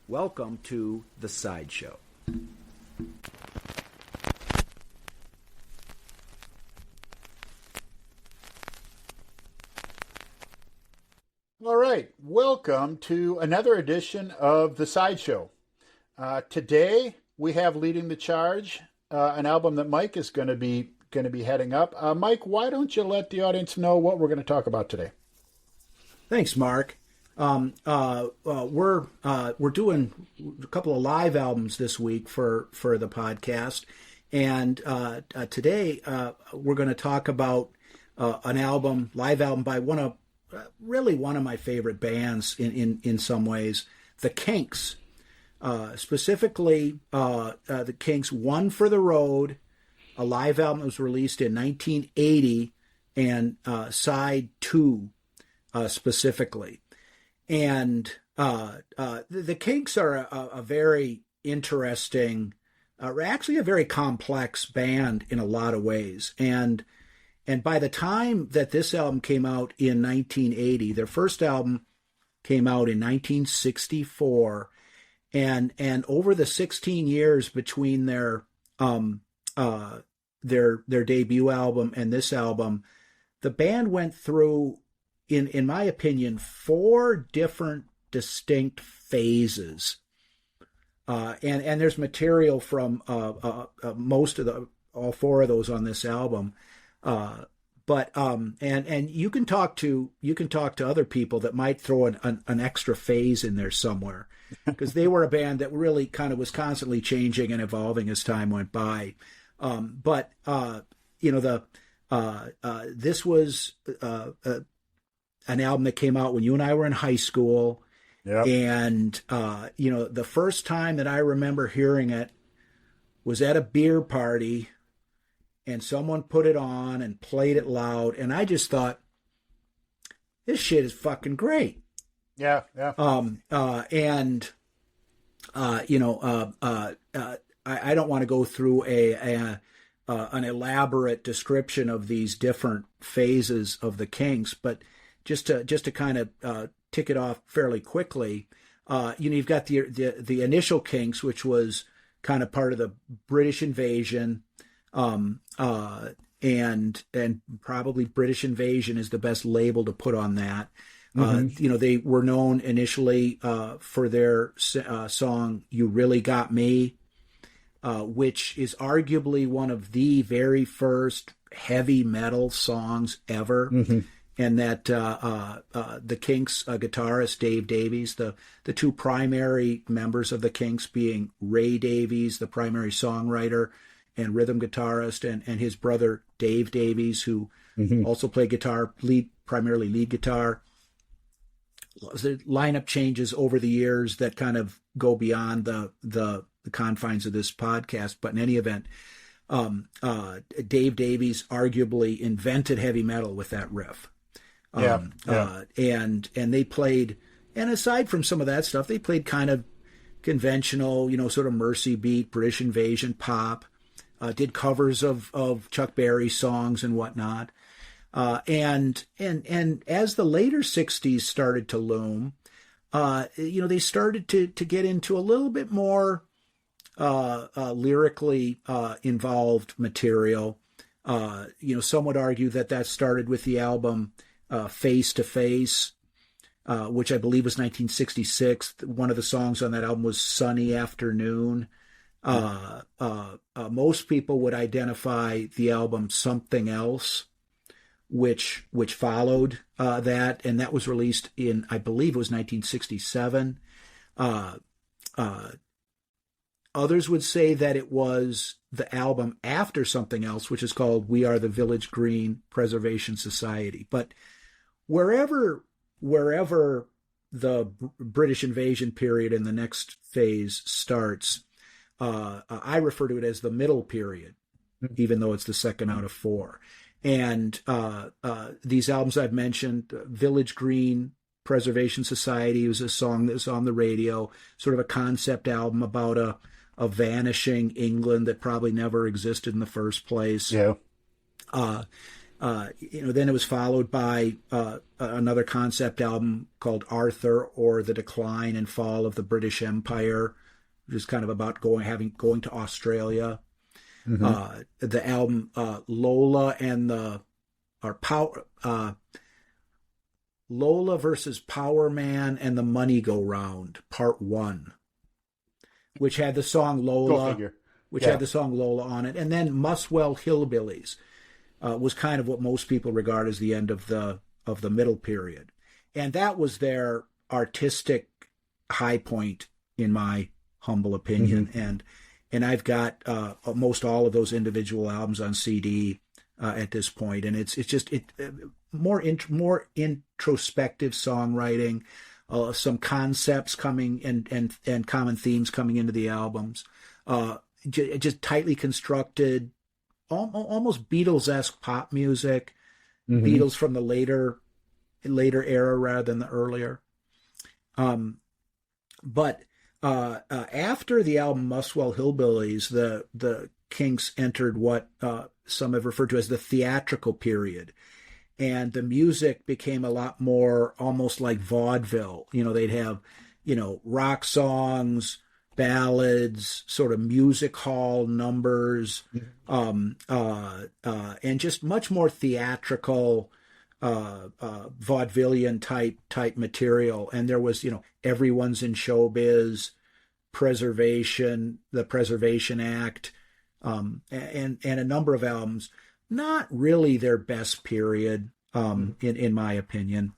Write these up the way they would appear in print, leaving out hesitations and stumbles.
Welcome to The Sideshow. All right, welcome to another edition of The Sideshow. Today we have leading the charge an album that Mike is going to be heading up. Mike, why don't you let the audience know what we're going to talk about today? Thanks, Mark. We're doing a couple of live albums this week for the podcast, and today we're going to talk about an live album by one of my favorite bands in some ways, the Kinks. Specifically, the Kinks' One for the Road, a live album that was released in 1980, and Side 2 specifically. And the Kinks are a very interesting, actually a very complex band in a lot of ways. And by the time that this album came out in 1980, their first album came out in 1964, and over the 16 years between their debut album and this album, the band went through, in my opinion, 4 different distinct phases. And there's material from all 4 of those on this album. But you can talk to other people that might throw an extra phase in there somewhere, because they were a band that really kind of was constantly changing and evolving as time went by. This was an album that came out when you and I were in high school. Yep. And the first time that I remember hearing it was at a beer party, and someone put it on and played it loud, and I just thought, this shit is fucking great. Yeah. I don't want to go through an elaborate description of these different phases of the Kinks, but just to kind of tick it off fairly quickly, you've got the initial Kinks, which was kind of part of the British invasion. And probably British Invasion is the best label to put on that. Mm-hmm. They were known initially for their song "You Really Got Me," which is arguably one of the very first heavy metal songs ever. Mm-hmm. And that the Kinks guitarist Dave Davies, the 2 primary members of the Kinks being Ray Davies, the primary songwriter and rhythm guitarist, and his brother Dave Davies, who mm-hmm. also played guitar, primarily lead guitar. The lineup changes over the years that kind of go beyond the confines of this podcast, but in any event, Dave Davies arguably invented heavy metal with that riff. And they played, and aside from some of that stuff, they played kind of conventional, sort of Mercy beat, British Invasion pop. Did covers of Chuck Berry songs and whatnot, and as the later '60s started to loom, they started to get into a little bit more lyrically involved material. Some would argue that started with the album Face to Face, which I believe was 1966. One of the songs on that album was Sunny Afternoon. Most people would identify the album Something Else, which followed that, and that was released in, I believe it was 1967. Others would say that it was the album after Something Else, which is called We Are the Village Green Preservation Society. But wherever the British invasion period and the next phase starts, I refer to it as the middle period, even though it's the second out of 4. And these albums I've mentioned, Village Green Preservation Society was a song that was on the radio, sort of a concept album about a vanishing England that probably never existed in the first place. Yeah. Then it was followed by another concept album called Arthur, or The Decline and Fall of the British Empire, which is kind of about going to Australia. The album Lola and the or Power Lola versus Power Man and the Money Go Round, Part 1, which had the song Lola, had the song Lola on it, and then Muswell Hillbillies was kind of what most people regard as the end of the middle period, and that was their artistic high point, in my humble opinion. And I've got most all of those individual albums on CD at this point, and it's just more introspective songwriting, some concepts coming and common themes coming into the albums, just tightly constructed, almost Beatles-esque pop music, Beatles from the later era rather than the earlier. But after the album Muswell Hillbillies, the Kinks entered what some have referred to as the theatrical period. And the music became a lot more almost like vaudeville. They'd have, rock songs, ballads, sort of music hall numbers, and just much more theatrical, vaudevillian type material. And there was, Everyone's in Showbiz, the Preservation Act, and a number of albums. Not really their best period, in my opinion.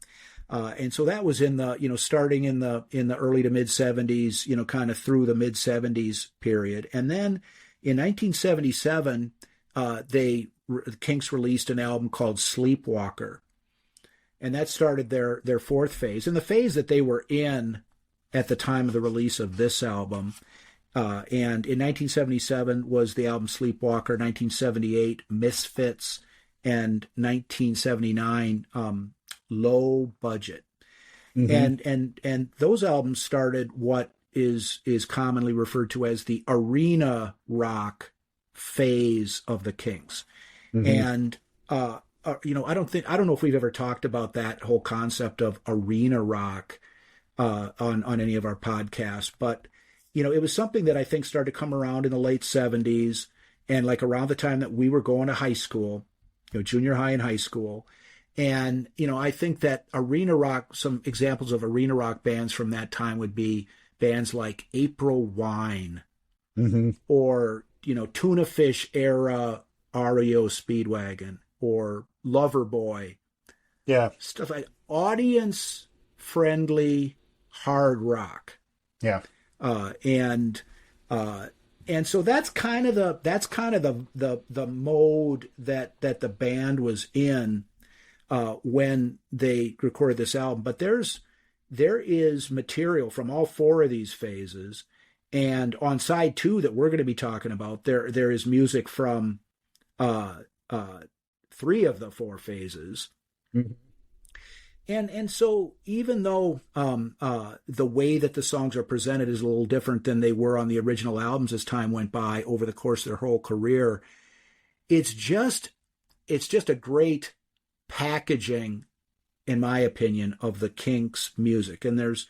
And so that was in the, starting in the early to mid 70s, kind of through the mid 70s period. And then in 1977, the Kinks released an album called Sleepwalker. And that started their fourth phase. And the phase that they were in at the time of the release of this album, and in 1977 was the album Sleepwalker, 1978 Misfits, and 1979 Low Budget. And those albums started what is commonly referred to as the arena rock phase of the Kinks. And I don't know if we've ever talked about that whole concept of arena rock on any of our podcasts, but it was something that I think started to come around in the late 70s, and like around the time that we were going to high school, junior high and high school. And, I think that arena rock, some examples of arena rock bands from that time would be bands like April Wine, or, Tuna Fish era REO Speedwagon, or Loverboy. Yeah. Stuff like audience friendly hard rock. Yeah. And so that's kind of the mode that the band was in when they recorded this album. But there is material from all four of these phases, and on side 2 that we're going to be talking about, there is music from 3 of the 4 phases. And so even though the way that the songs are presented is a little different than they were on the original albums as time went by over the course of their whole career, it's just a great packaging, in my opinion, of the Kinks music. And there's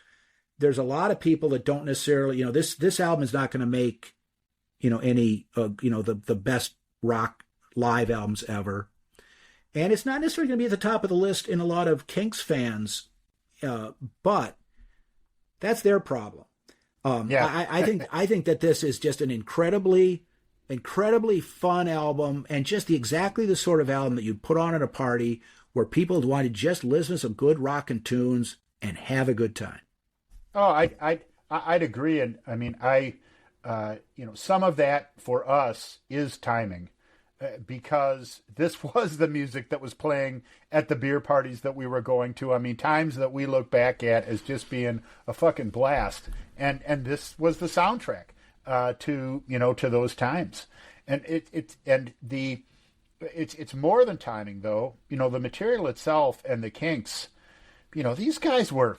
a lot of people that don't necessarily, this album is not going to make, any, the best rock live albums ever. And it's not necessarily going to be at the top of the list in a lot of Kinks fans, but that's their problem. I think that this is just an incredibly fun album, and just exactly the sort of album that you'd put on at a party where people want to just listen to some good rockin' tunes and have a good time. Oh, I'd agree, and I mean, some of that for us is timing. Because this was the music that was playing at the beer parties that we were going to. I mean, times that we look back at as just being a fucking blast, and this was the soundtrack to those times. And it's more than timing, though. The material itself and the Kinks. These guys were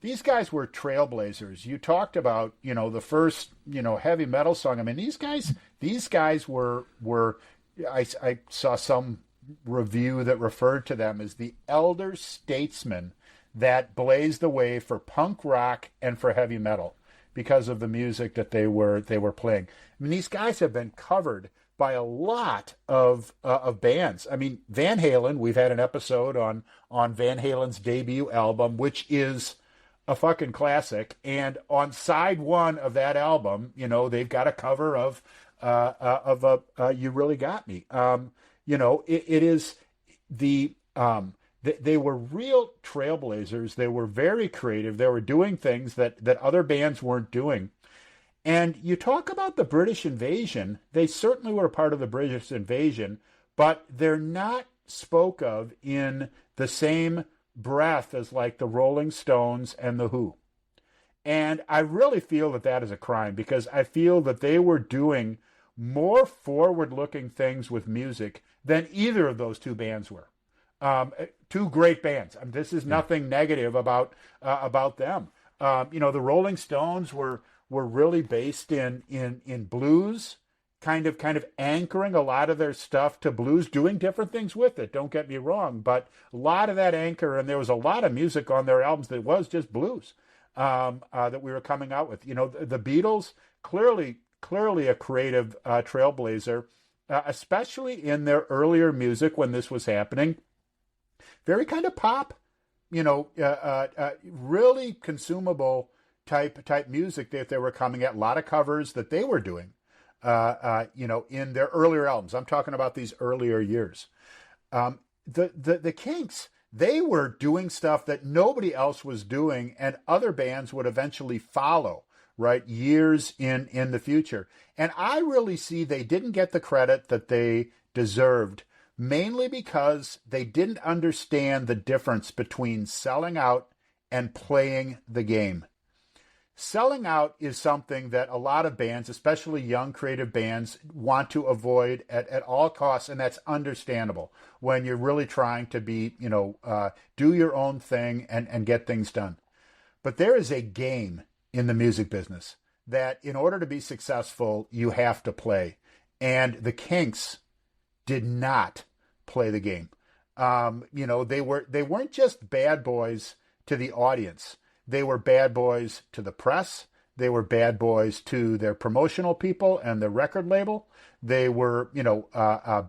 trailblazers. You talked about the first heavy metal song. I mean, these guys were. I saw some review that referred to them as the elder statesmen that blazed the way for punk rock and for heavy metal because of the music that they were playing. I mean, these guys have been covered by a lot of bands. I mean, Van Halen. We've had an episode on Van Halen's debut album, which is a fucking classic. And on side one of that album, they've got a cover of "You Really Got Me." It is the they were real trailblazers. They were very creative. They were doing things that other bands weren't doing. And you talk about the British invasion. They certainly were a part of the British invasion, but they're not spoke of in the same breath as like the Rolling Stones and the Who. And I really feel that is a crime, because I feel that they were doing more forward-looking things with music than either of those two bands were. Two great bands. I mean, this is nothing negative about them. The Rolling Stones were really based in blues, kind of anchoring a lot of their stuff to blues, doing different things with it. Don't get me wrong, but a lot of that anchor, and there was a lot of music on their albums that was just blues that we were coming out with. The Beatles, clearly a creative trailblazer, especially in their earlier music when this was happening. Very kind of pop, really consumable type music that they were coming at. A lot of covers that they were doing, in their earlier albums. I'm talking about these earlier years. The Kinks, they were doing stuff that nobody else was doing, and other bands would eventually follow, right, years in the future. And I really see they didn't get the credit that they deserved, mainly because they didn't understand the difference between selling out and playing the game. Selling out is something that a lot of bands, especially young creative bands, want to avoid at all costs, and that's understandable when you're really trying to be, do your own thing and get things done. But there is a game in the music business that in order to be successful, you have to play. And the Kinks did not play the game. They weren't just bad boys to the audience. They were bad boys to the press. They were bad boys to their promotional people and their record label. They were,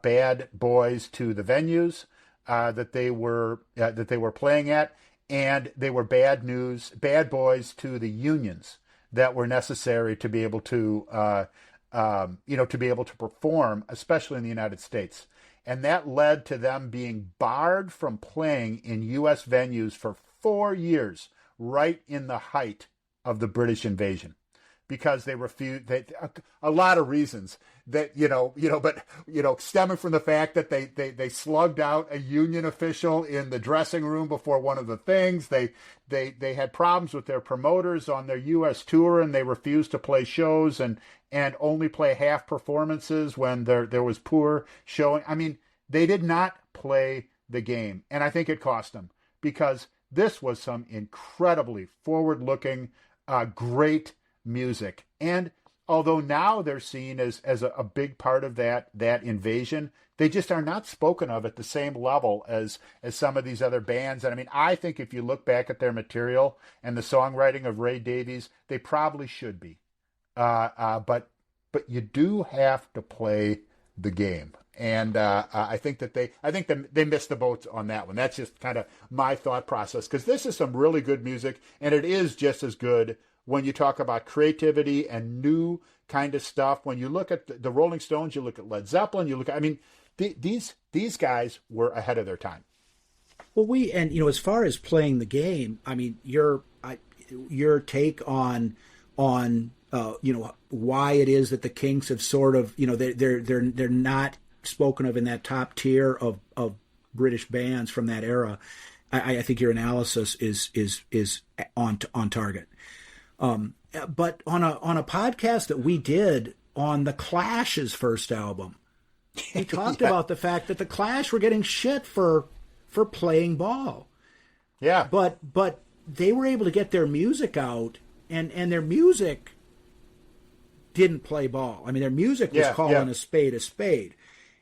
bad boys to the venues that they were playing at, and they were bad boys to the unions that were necessary to be able to, to be able to perform, especially in the United States. And that led to them being barred from playing in U.S. venues for 4 years, right in the height of the British invasion, because they refused. A lot of reasons that stemming from the fact that they slugged out a union official in the dressing room before one of the things. They had problems with their promoters on their U.S. tour, and they refused to play shows and only play half performances when there was poor showing. I mean, they did not play the game, and I think it cost them, because this was some incredibly forward-looking, great music. And although now they're seen as a big part of that invasion, they just are not spoken of at the same level as some of these other bands. And I mean, I think if you look back at their material and the songwriting of Ray Davies, they probably should be. But you do have to play the game. And I think they missed the boat on that one. That's just kind of my thought process, because this is some really good music, and it is just as good when you talk about creativity and new kind of stuff. When you look at the Rolling Stones, you look at Led Zeppelin, these guys were ahead of their time. Well, as far as playing the game, I mean, your take on why it is that the Kinks have sort of, they're not spoken of in that top tier of British bands from that era. I think your analysis is on target. But on a podcast that we did on the Clash's first album, we talked about the fact that the Clash were getting shit for playing ball. Yeah. But they were able to get their music out, and their music didn't play ball. I mean, their music was calling a spade a spade.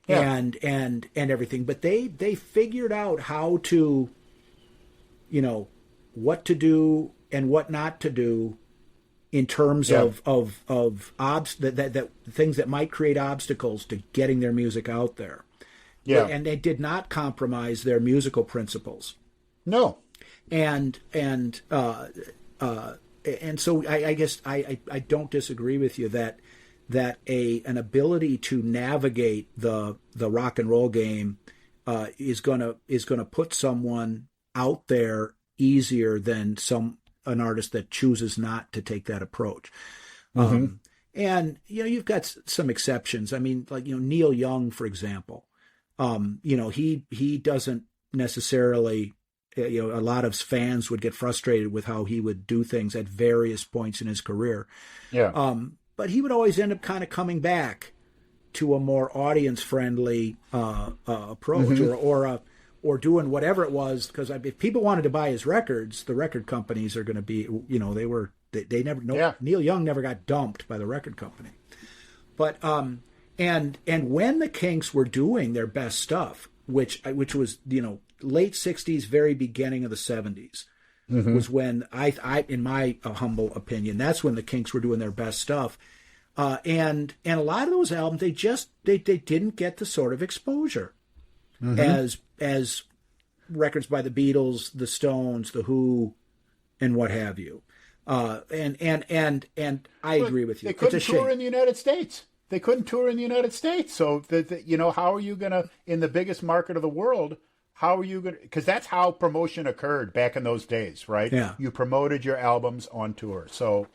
Yeah. and everything. But they figured out how to, what to do and what not to do in terms of that things that might create obstacles to getting their music out there. Yeah. And they did not compromise their musical principles. No. And so I guess I don't disagree with you that an ability to navigate the rock and roll game is gonna put someone out there easier than an artist that chooses not to take that approach. Mm-hmm. And you've got some exceptions. I mean, like Neil Young, for example. He doesn't necessarily. A lot of fans would get frustrated with how he would do things at various points in his career. Yeah. But he would always end up kind of coming back to a more audience-friendly approach, mm-hmm. or doing whatever it was. Because if people wanted to buy his records, the record companies are going to be, they never. Yeah. Neil Young never got dumped by the record company. But and when the Kinks were doing their best stuff, which was late 60s, very beginning of the 70s, mm-hmm. was when I in my humble opinion, that's when the Kinks were doing their best stuff. And a lot of those albums, they didn't get the sort of exposure mm-hmm. as records by the Beatles, the Stones, the Who, and what have you. And I agree with you. They couldn't tour in the United States. They couldn't tour in the United States. So how are you gonna, in the biggest market of the world? How are you going to... Because that's how promotion occurred back in those days, right? Yeah. You promoted your albums on tour. So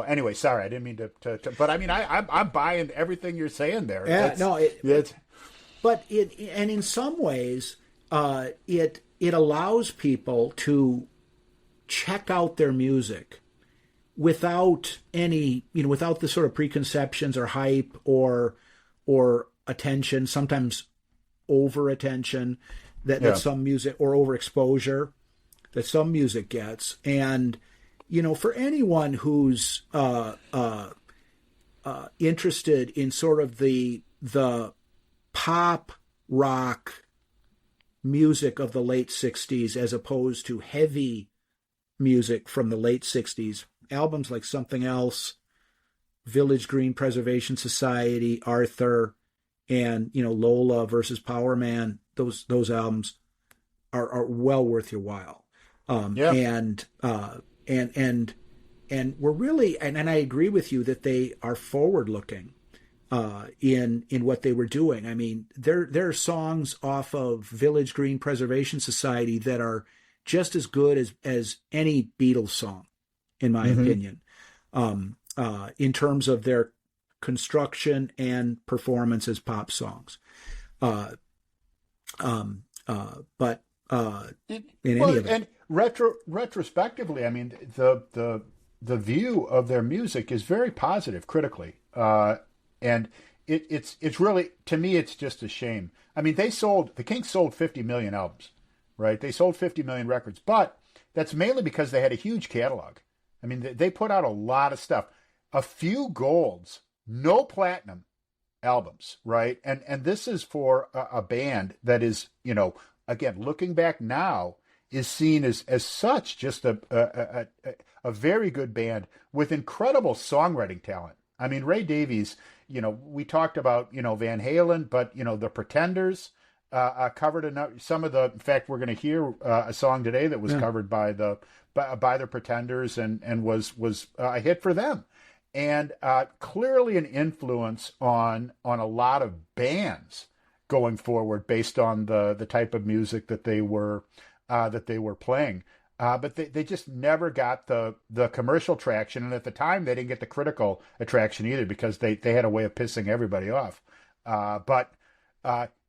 anyway, sorry, I didn't mean to but I mean, I'm buying everything you're saying there. Yeah, but in some ways, it allows people to check out their music without any, without the sort of preconceptions or hype or attention, sometimes over attention that some music, or overexposure that some music gets. And for anyone who's interested in sort of the pop rock music of the late 60s as opposed to heavy music from the late 60s, albums like Something Else, Village Green Preservation Society, Arthur, and Lola versus Power Man, those albums are well worth your while. And we're really, and I agree with you that they are forward looking in what they were doing. I mean, there are songs off of Village Green Preservation Society that are just as good as any Beatles song, in my mm-hmm. opinion, in terms of their construction and performance as pop songs. But in any event, and retrospectively, I mean, the view of their music is very positive critically, and it's really, to me, it's just a shame. I mean, the Kinks sold 50 million albums, right? They sold 50 million records, but that's mainly because they had a huge catalog. I mean, they put out a lot of stuff, a few golds, no platinum albums, right? And this is for a band that is, again, looking back now, is seen as such just a very good band with incredible songwriting talent. I mean, Ray Davies, we talked about, Van Halen, but, the Pretenders covered some of the, in fact, we're going to hear a song today that was covered by the Pretenders and was a hit for them. And clearly an influence on a lot of bands going forward based on the type of music that they were playing. But they just never got the commercial traction, and at the time they didn't get the critical attraction either because they had a way of pissing everybody off. But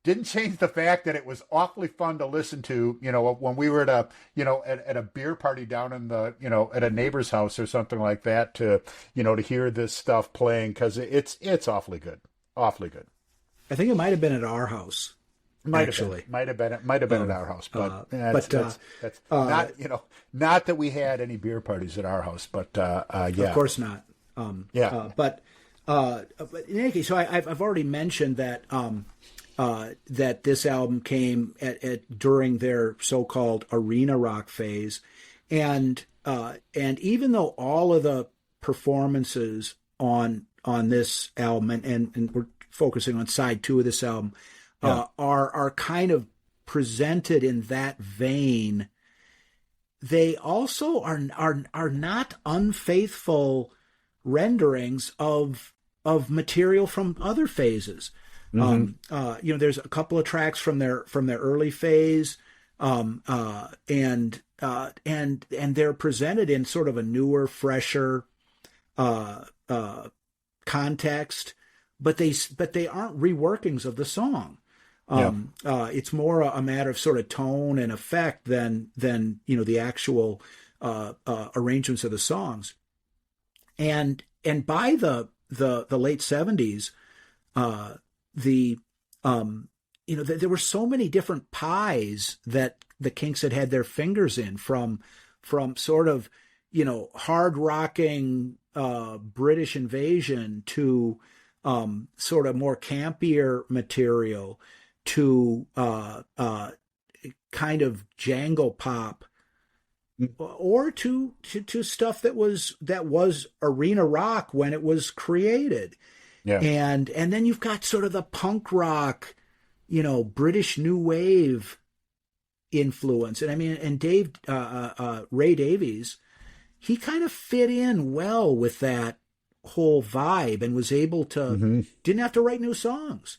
didn't change the fact that it was awfully fun to listen to, when we were at a beer party down in at a neighbor's house or something like that to hear this stuff playing, because it's awfully good. Awfully good. I think it might have been at our house. Might have been at our house, but that's not not that we had any beer parties at our house, but yeah, of course not. But in any case, so I've already mentioned that that this album came during their so-called arena rock phase, and even though all of the performances on this album, and we're focusing on side 2 of this album, are kind of presented in that vein, they also are not unfaithful renderings of material from other phases. There's a couple of tracks from their early phase, and they're presented in sort of a newer, fresher context, but they aren't reworkings of the song. It's more a matter of sort of tone and effect than the actual arrangements of the songs. And by the late 70s, there were so many different pies that the Kinks had their fingers in, from sort of hard rocking British invasion to sort of more campier material to kind of jangle pop, or to stuff that was arena rock when it was created. Yeah. And then you've got sort of the punk rock, British new wave influence. And I mean, and Ray Davies, he kind of fit in well with that whole vibe and was able to, didn't have to write new songs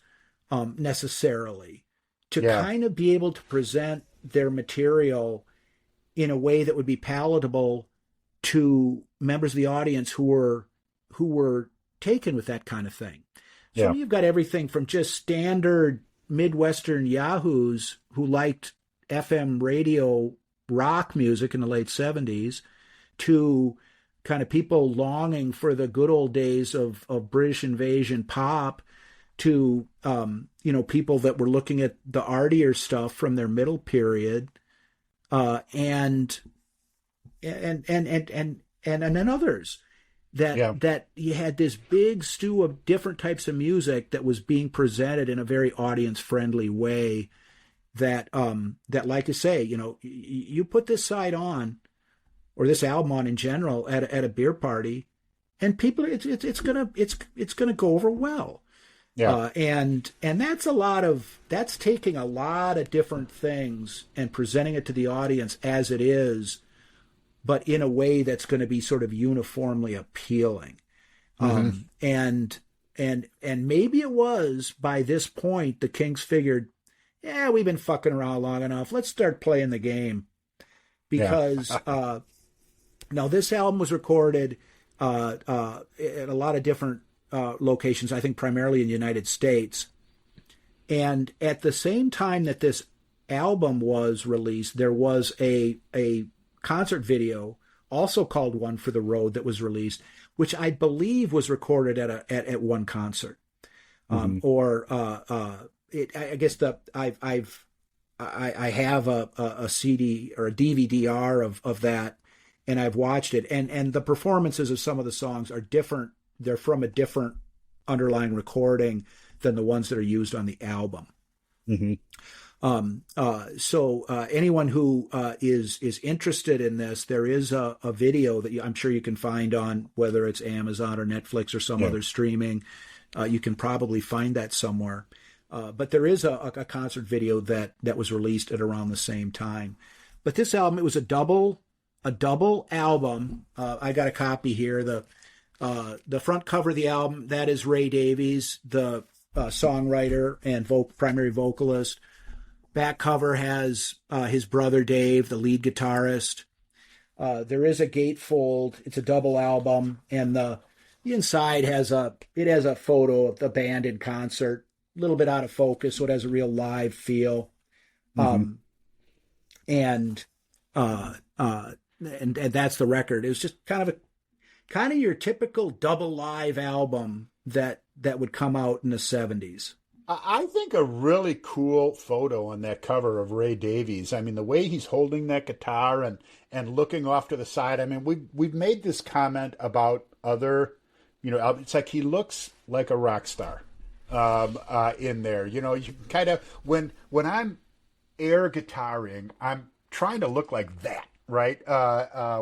necessarily to kind of be able to present their material in a way that would be palatable to members of the audience who were taken with that kind of thing. So you've got everything from just standard Midwestern yahoos who liked FM radio rock music in the late 70s to kind of people longing for the good old days of British invasion pop to, people that were looking at the artier stuff from their middle period, and then others. That you had this big stew of different types of music that was being presented in a very audience-friendly way. That like I say, you put this side on, or this album on in general, at a beer party, and people, it's gonna go over well. And that's taking a lot of different things and presenting it to the audience as it is, but in a way that's going to be sort of uniformly appealing. And maybe it was by this point the Kinks figured, we've been fucking around long enough. Let's start playing the game. Because now this album was recorded at a lot of different locations, I think primarily in the United States. And at the same time that this album was released, there was a concert video, also called One for the Road, that was released, which I believe was recorded at one concert. I guess I have a CD or a DVD-R of that, and I've watched it, and the performances of some of the songs are different. They're from a different underlying recording than the ones that are used on the album. So anyone who is interested in this, there is a video that I'm sure you can find on, whether it's Amazon or Netflix or some other streaming. You can probably find that somewhere. But there is a concert video that was released at around the same time. But this album, it was a double album. I got a copy here. The front cover of the album, that is Ray Davies, the songwriter and primary vocalist. Back cover has his brother Dave, the lead guitarist. There is a gatefold. It's a double album, and the inside has a photo of the band in concert. A little bit out of focus, so it has a real live feel. And that's the record. It was just kind of your typical double live album that would come out in the 70s. I think a really cool photo on that cover of Ray Davies. I mean, the way he's holding that guitar and looking off to the side. I mean, we've made this comment about other, it's like he looks like a rock star. in there. You know, you kind of when I'm air guitaring, I'm trying to look like that, right?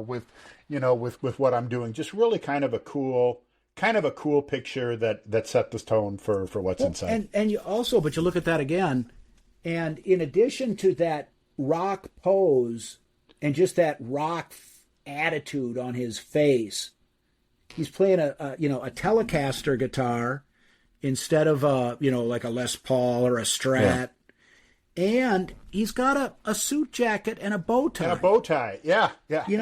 With with what I'm doing, just really kind of a cool picture that set the tone for what's inside. And you also, but you look at that again, and in addition to that rock pose and just that rock attitude on his face, he's playing a Telecaster guitar instead of like a Les Paul or a Strat. Yeah. And he's got a suit jacket and a bow tie. And a bow tie, yeah.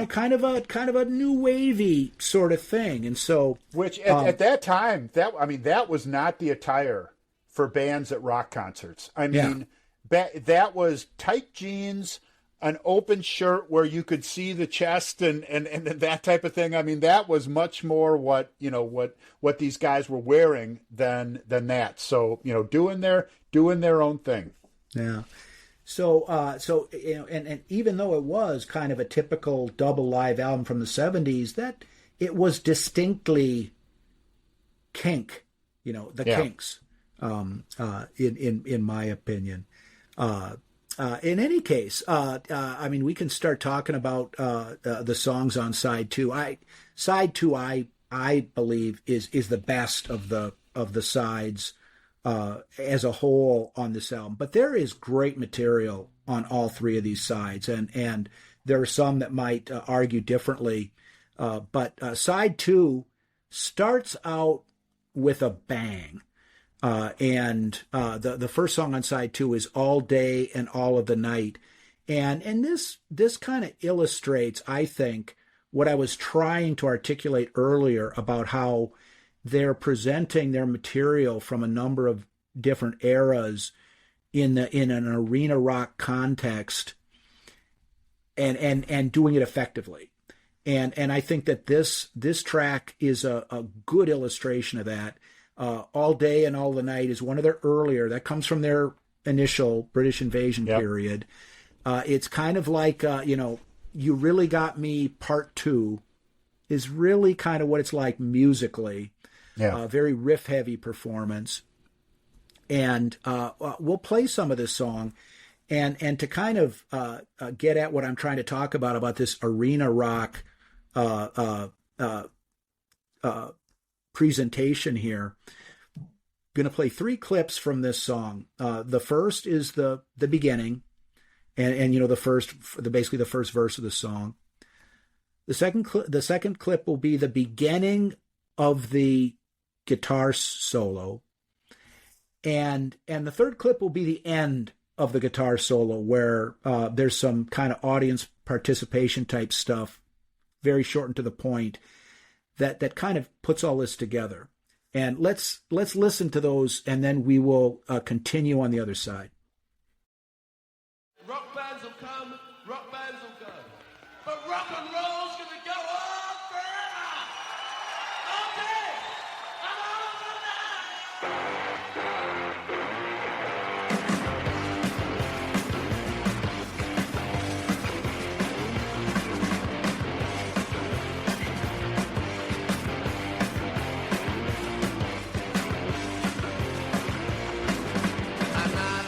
Kind of a new wavy sort of thing. And so, which at that time, that was not the attire for bands at rock concerts. I mean, that was tight jeans, an open shirt where you could see the chest and that type of thing. I mean, that was much more what these guys were wearing than that. So, doing their own thing. Yeah. So and even though it was kind of a typical double live album from the 70s, that it was distinctly Kink, Kinks, in my opinion. In any case, we can start talking about the songs on side two. Side two, I believe is the best of the sides. As a whole on this album, but there is great material on all three of these sides, and there are some that might argue differently. But side two starts out with a bang, and the first song on side two is "All Day and All of the Night," and this kind of illustrates, I think, what I was trying to articulate earlier about how they're presenting their material from a number of different eras in an arena rock context and doing it effectively. And I think that this track is a good illustration of that. All Day and All the Night is one of their earlier, that comes from their initial British invasion period. It's kind of like, You Really Got Me Part 2 is really kind of what it's like musically. Yeah. Very riff-heavy performance. And we'll play some of this song. And to kind of get at what I'm trying to talk about this arena rock presentation here, I'm going to play 3 clips from this song. The first is the beginning, and basically the first verse of the song. The second clip will be the beginning of the guitar solo, and the third clip will be the end of the guitar solo, where there's some kind of audience participation type stuff, very short and to the point, that kind of puts all this together. And let's listen to those, and then we will continue on the other side. Rock bands will come, rock bands will go, but rock and roll's gonna go on forever. All day and all of the night. I'm not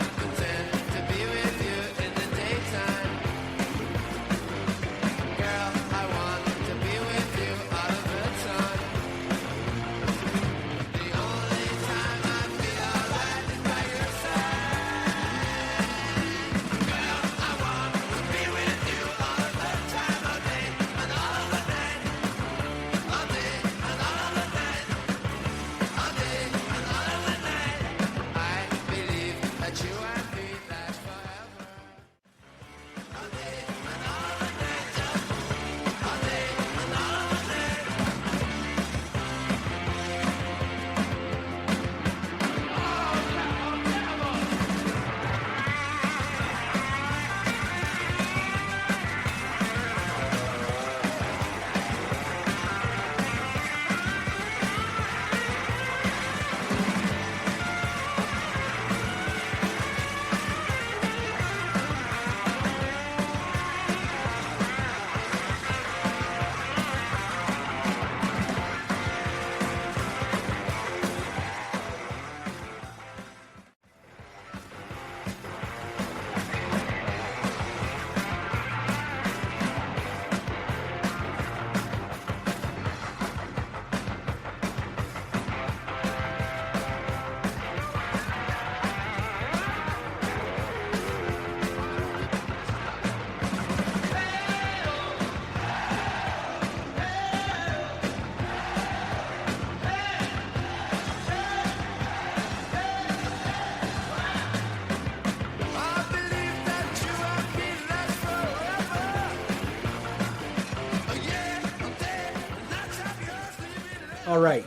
All right.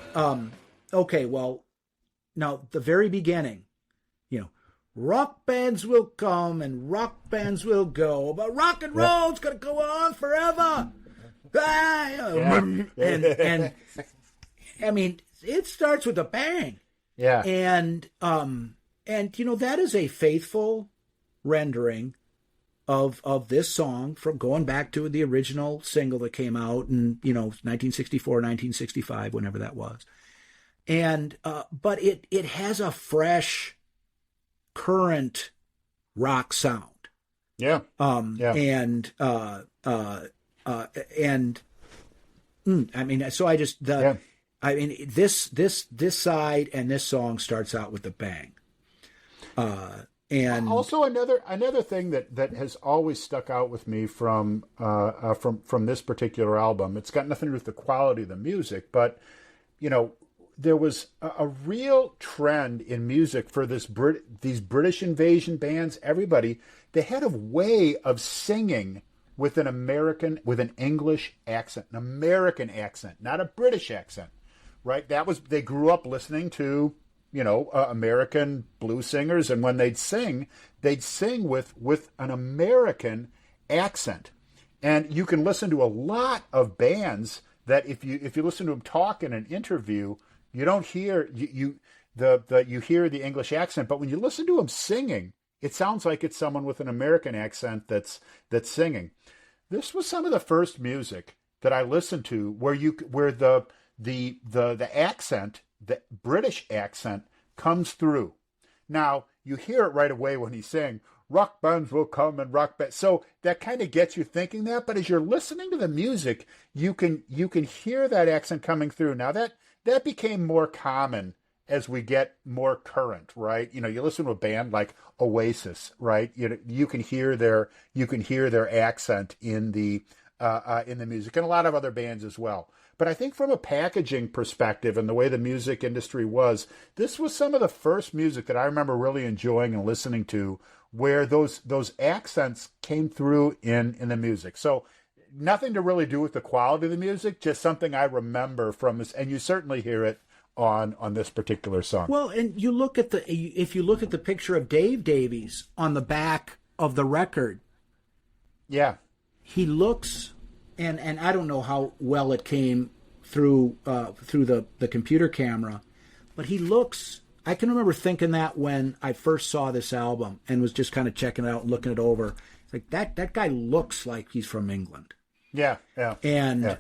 Okay. Well, now the very beginning, rock bands will come and rock bands will go, but rock and roll's gonna go on forever. And I mean, it starts with a bang. Yeah. And that is a faithful rendering of this song from going back to the original single that came out in 1964, 1965, whenever that was. And but it has a fresh, current rock sound. Yeah. And I mean, so I just I mean, this side and this song starts out with a bang. And also another thing that has always stuck out with me from this particular album, it's got nothing to do with the quality of the music, but there was a real trend in music for these British invasion bands. Everybody, they had a way of singing with an English accent, an American accent, not a British accent, right? They grew up listening to American blues singers, and when they'd sing with an American accent. And you can listen to a lot of bands that if you listen to them talk in an interview, you don't hear you hear the English accent, but when you listen to them singing, it sounds like it's someone with an American accent that's singing. This was some of the first music that I listened to where the accent, the British accent, comes through. Now you hear it right away when he's saying rock bands will come and rock bands. So that kind of gets you thinking that. But as you're listening to the music, you can hear that accent coming through. Now that became more common as we get more current, right? You listen to a band like Oasis, right? You can hear their accent in the music, and a lot of other bands as well. But I think from a packaging perspective and the way the music industry was, this was some of the first music that I remember really enjoying and listening to, where those accents came through in the music. So nothing to really do with the quality of the music, just something I remember from this, and you certainly hear it on this particular song. Well, and if you look at the picture of Dave Davies on the back of the record, yeah, he looks, and I don't know how well it came through the computer camera, but he looks. I can remember thinking that when I first saw this album and was just kind of checking it out and looking it over. It's like that guy looks like he's from England. Yeah. And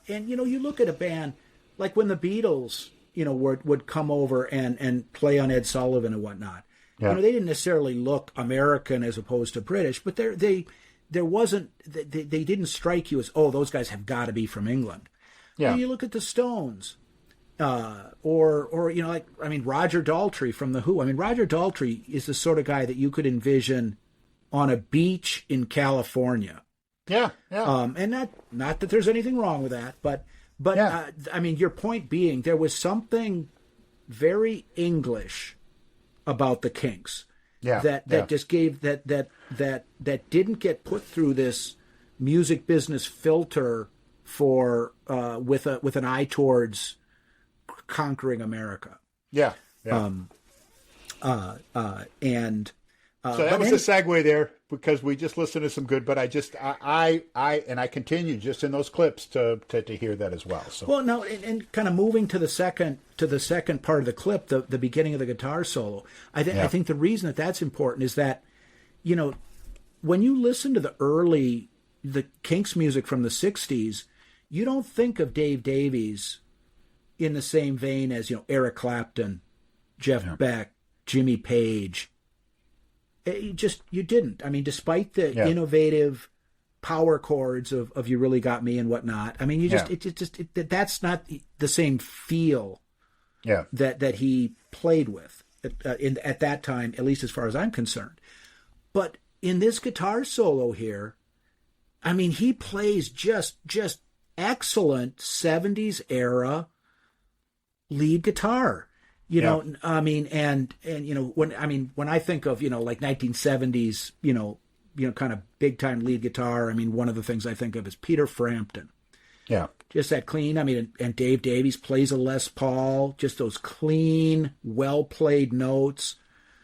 you look at a band like when the Beatles, would come over and play on Ed Sullivan and whatnot. Yeah. They didn't necessarily look American as opposed to British, but they didn't strike you as, oh, those guys have got to be from England. Yeah. You look at the Stones, or Roger Daltrey from The Who. I mean, Roger Daltrey is the sort of guy that you could envision on a beach in California. Yeah. And not that there's anything wrong with that, but yeah. I mean, your point being, there was something very English about the Kinks. Yeah. That just gave that didn't get put through this music business filter for with an eye towards conquering America. Yeah. And so that was a segue there, because we just listened to some good, but I continue just in those clips to hear that as well. So well, now and kind of moving to the second part of the clip, the beginning of the guitar solo. I think the reason that's important is that, when you listen to the Kinks music from the 60s, you don't think of Dave Davies in the same vein as, Eric Clapton, Jeff Beck, Jimmy Page. You didn't. I mean, despite the innovative power chords of "You Really Got Me" and whatnot. I mean, that's not the same feel. Yeah. That he played with at that time, at least as far as I'm concerned. But in this guitar solo here, I mean, he plays just excellent 70s era lead guitar. I mean, and when I think of, like 1970s, kind of big time lead guitar, I mean, one of the things I think of is Peter Frampton. Yeah. Just that clean. I mean, and Dave Davies plays a Les Paul. Just those clean, well played notes.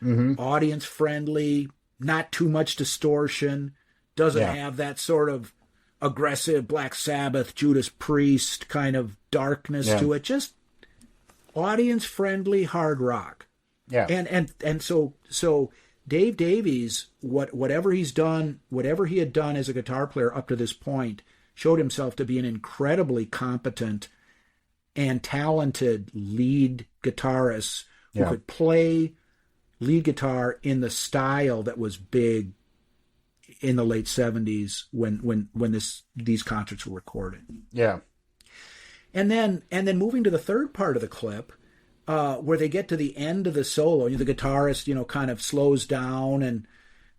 Mm-hmm. Audience friendly. Not too much distortion. Doesn't Yeah. have that sort of aggressive Black Sabbath, Judas Priest kind of darkness to it. Just audience friendly hard rock. Yeah. And so Dave Davies, whatever he had done as a guitar player up to this point, showed himself to be an incredibly competent and talented lead guitarist who could play lead guitar in the style that was big in the late 70s when these concerts were recorded. Yeah. And then moving to the third part of the clip, where they get to the end of the solo, the guitarist, kind of slows down and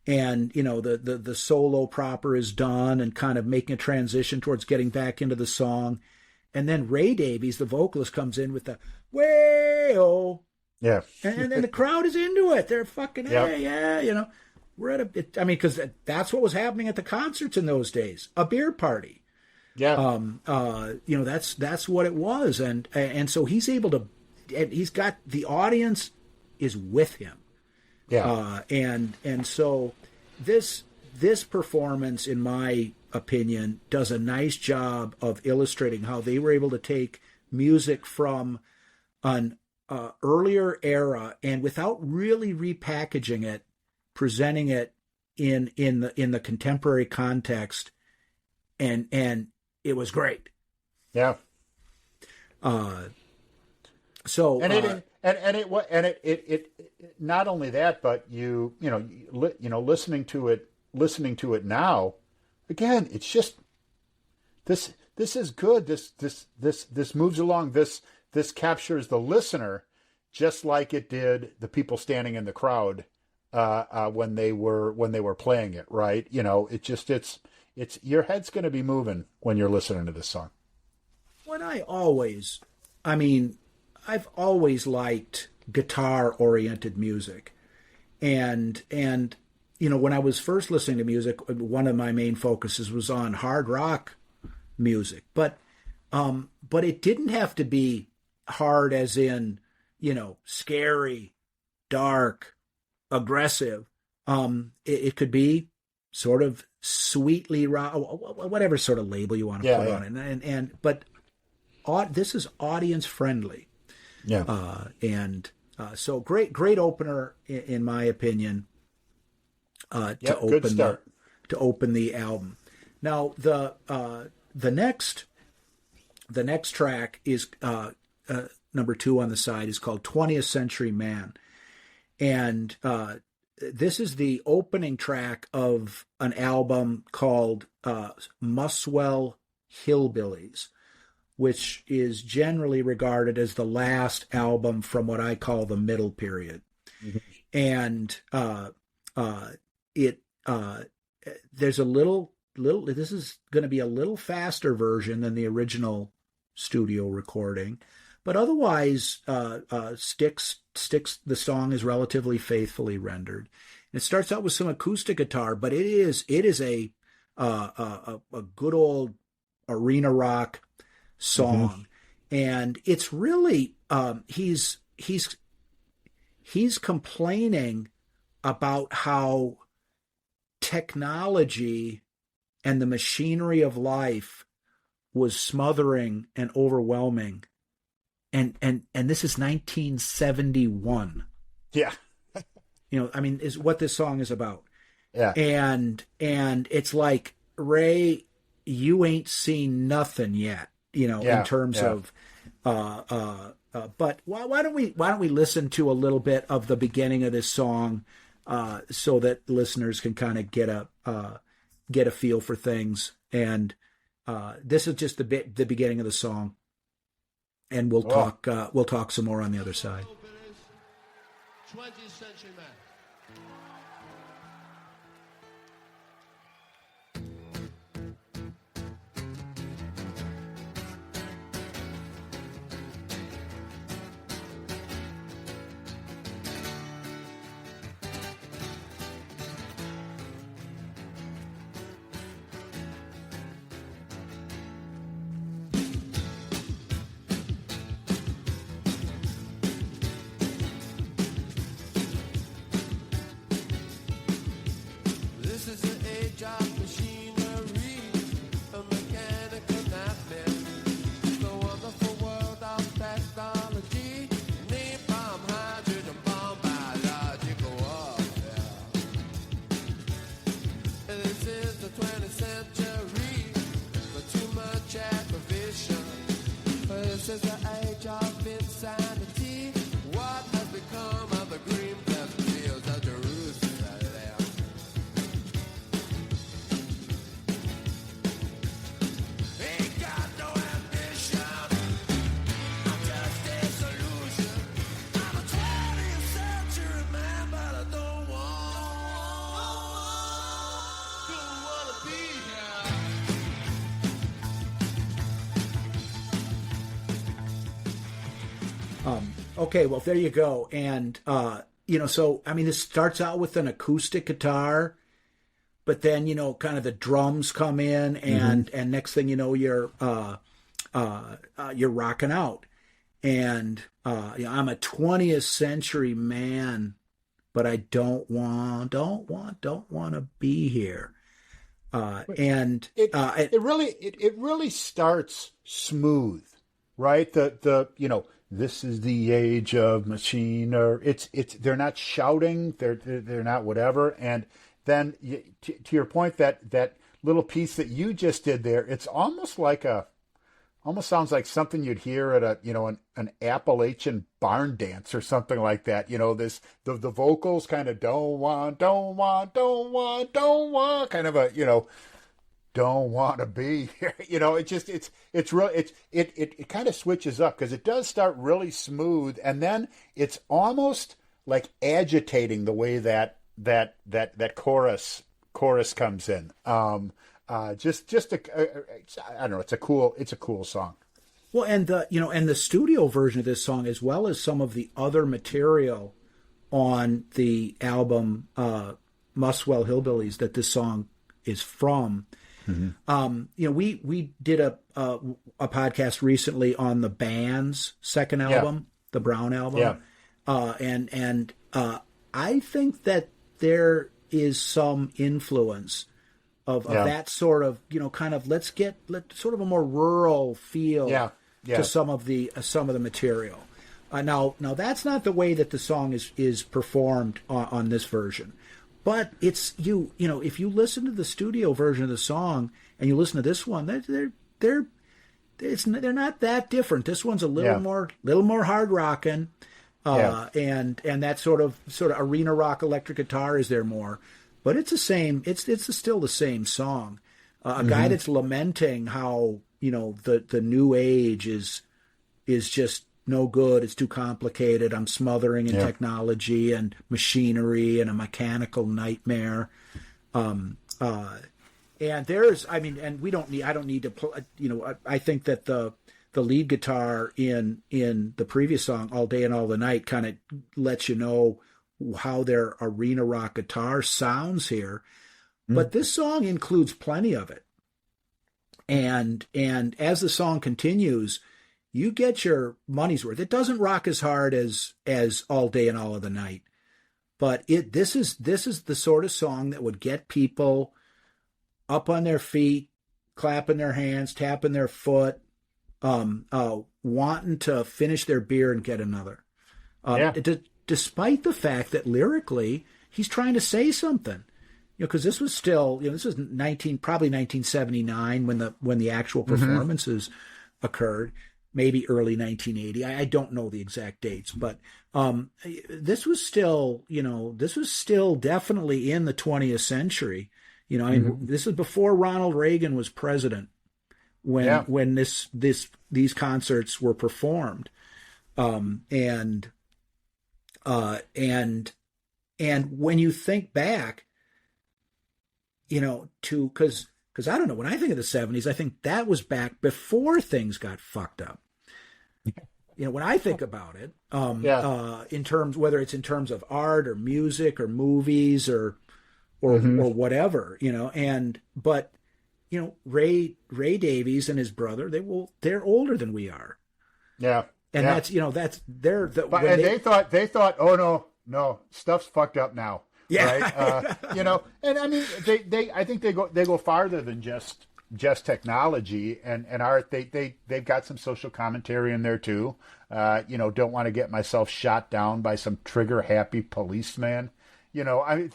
the solo proper is done and kind of making a transition towards getting back into the song. And then Ray Davies, the vocalist, comes in with the way-oh. Yeah. And then the crowd is into it. They're fucking, hey, yeah, we're at because that's what was happening at the concerts in those days. A beer party. Yeah. That's what it was. And so he's able to, and he's got, the audience is with him. Yeah. And so this performance, in my opinion, does a nice job of illustrating how they were able to take music from an earlier era and without really repackaging it, presenting it in the contemporary context, and it was great. Yeah. So it not only that, but listening to it now, again, it's just this is good. This moves along. This captures the listener just like it did the people standing in the crowd when they were playing it. Right? It's your head's going to be moving when you're listening to this song. I've always liked guitar-oriented music, and when I was first listening to music, one of my main focuses was on hard rock music, but it didn't have to be hard as in scary, dark, aggressive. It could be sort of sweetly rock, whatever sort of label you want to put on it, but this is audience friendly. Yeah. So great opener in my opinion. To open the album. Now the next track is number 2 on the side is called 20th Century Man, and this is the opening track of an album called Muswell Hillbillies, which is generally regarded as the last album from what I call the middle period. Mm-hmm. And there's a little, this is going to be a little faster version than the original studio recording, but otherwise sticks the song is relatively faithfully rendered. And it starts out with some acoustic guitar, but it is a good old arena rock song. Mm-hmm. And it's really he's complaining about how technology and the machinery of life was smothering and overwhelming, and this is 1971. Yeah. Is what this song is about. Yeah. And it's like, Ray, you ain't seen nothing yet, in terms of but why don't we listen to a little bit of the beginning of this song so that listeners can kind of get a feel for things. And this is just the beginning of the song, and we'll talk some more on the other side. 20th Century Man. Okay, well, there you go. And, so, I mean, this starts out with an acoustic guitar, but then, kind of the drums come in and next thing you know, you're rocking out. And, I'm a 20th century man, but I don't want to be here. It really starts smooth, right? This is the age of machine, or it's they're not shouting, they're not whatever, and then to your point, that little piece that you just did there, it's almost sounds like something you'd hear at an Appalachian barn dance or something like that. The vocals kind of don't want, kind of a don't want to be here. It kind of switches up because it does start really smooth, and then it's almost like agitating the way that chorus comes in. I don't know. It's a cool song. Well, and the studio version of this song, as well as some of the other material on the album Muswell Hillbillies that this song is from. Mm-hmm. We did a podcast recently on the band's second album, the Brown album. Yeah. And I think that there is some influence of that sort of, kind of let sort of a more rural feel to some of the material. Now that's not the way that the song is performed on this version. But it's if you listen to the studio version of the song and you listen to this one, they're not that different. This one's a little more hard rocking, and that sort of arena rock electric guitar is there more. But it's the same. It's still the same song. A guy that's lamenting how the new age is just no good. It's too complicated. I'm smothering in technology and machinery and a mechanical nightmare. And there's, I mean, and I don't need to, I think that the lead guitar in the previous song, All Day and All the Night, kind of lets you know how their arena rock guitar sounds here. But this song includes plenty of it. And as the song continues, you get your money's worth. It doesn't rock as hard as All Day and All of the Night, but this is the sort of song that would get people up on their feet, clapping their hands, tapping their foot, wanting to finish their beer and get another. Despite the fact that lyrically he's trying to say something, because this was still, this was probably 1979 when the actual performances occurred. Maybe early 1980. I don't know the exact dates, but this was still definitely in the 20th century. This is before Ronald Reagan was president when these concerts were performed, and when you think back, because I don't know, when I think of the 70s, I think that was back before things got fucked up. When I think about it, in terms, whether it's in terms of art or music or movies or whatever, but Ray Davies and his brother, they're older than we are. Yeah. And they thought, oh no, stuff's fucked up now. Yeah. Right. And I mean, I think they go farther than just technology and art. They've got some social commentary in there too. Don't want to get myself shot down by some trigger happy policeman. I mean,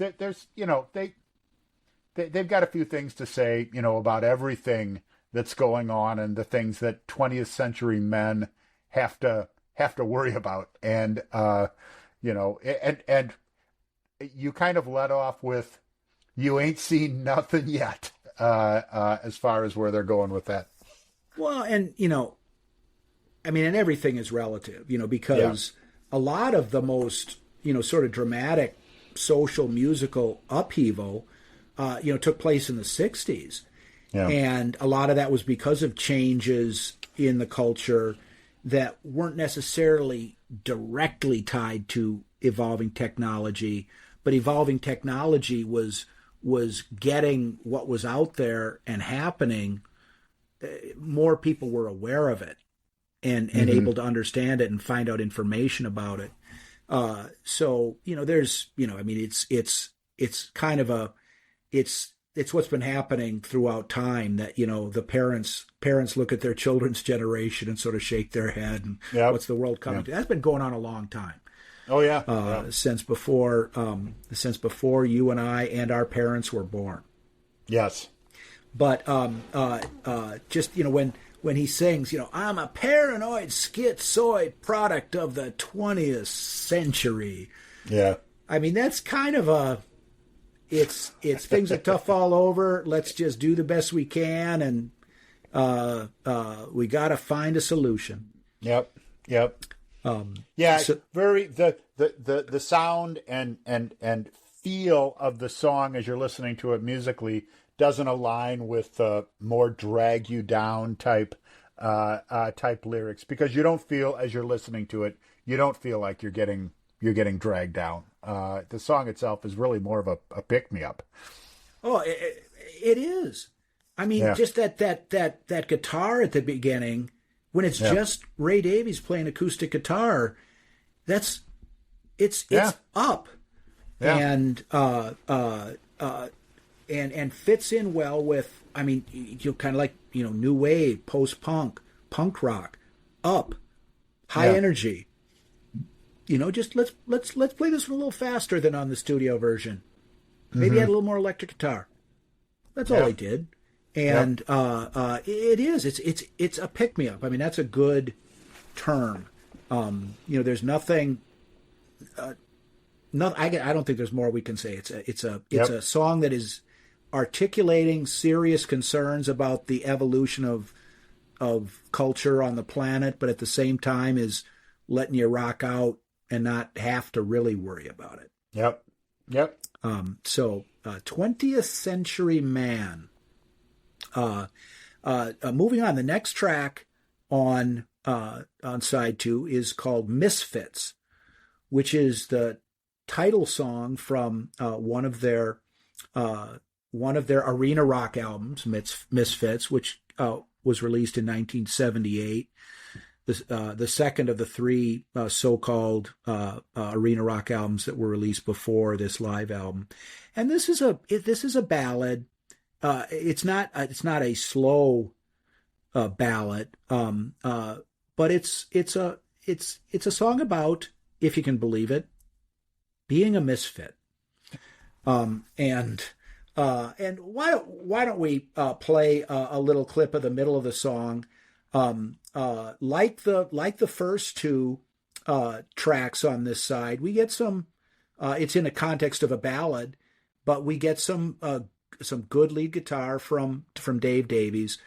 they've got a few things to say, about everything that's going on and the things that 20th century men have to worry about. And, and you kind of let off with, you ain't seen nothing yet, as far as where they're going with that. Well, and, I mean, and everything is relative, because a lot of the most, sort of dramatic social musical upheaval, took place in the 60s. Yeah. And a lot of that was because of changes in the culture that weren't necessarily directly tied to evolving technology, but evolving technology was getting what was out there and happening. More people were aware of it and able to understand it and find out information about it. So there's I mean it's kind of it's what's been happening throughout time that the parents look at their children's generation and sort of shake their head and what's the world coming to. That's been going on a long time. Oh yeah, since before you and I and our parents were born. Yes. But just when he sings, I'm a paranoid schizoid product of the 20th century. Yeah. I mean, that's kind of it's things are tough all over. Let's just do the best we can, and we got to find a solution. Yep. So, very the sound and feel of the song as you're listening to it musically doesn't align with more drag you down type lyrics, because you don't feel, as you're listening to it, you don't feel like you're getting dragged down. The song itself is really more of a pick me up. Oh, it is. I mean, just that guitar at the beginning, when it's just Ray Davies playing acoustic guitar, it's up, and fits in well with. I mean, kind of like new wave, post punk, punk rock, up, high energy. Just let's play this a little faster than on the studio version. Maybe add a little more electric guitar. That's all he did, and it is. It's a pick me up. I mean, that's a good term. There's nothing. I don't think there's more we can say. It's a song that is articulating serious concerns about the evolution of culture on the planet, but at the same time is letting you rock out and not have to really worry about it. Yep. So 20th Century Man. Moving on, the next track on side 2 is called Misfits, which is the title song from one of their arena rock albums, Misfits, which was released in 1978. The second of the 3 so-called arena rock albums that were released before this live album, and this is a ballad. It's not a slow ballad, but it's a song about, if you can believe it, being a misfit. And why don't we play a little clip of the middle of the song? Like the first 2 tracks on this side, we get some. It's in a context of a ballad, but we get some good lead guitar from Dave Davies,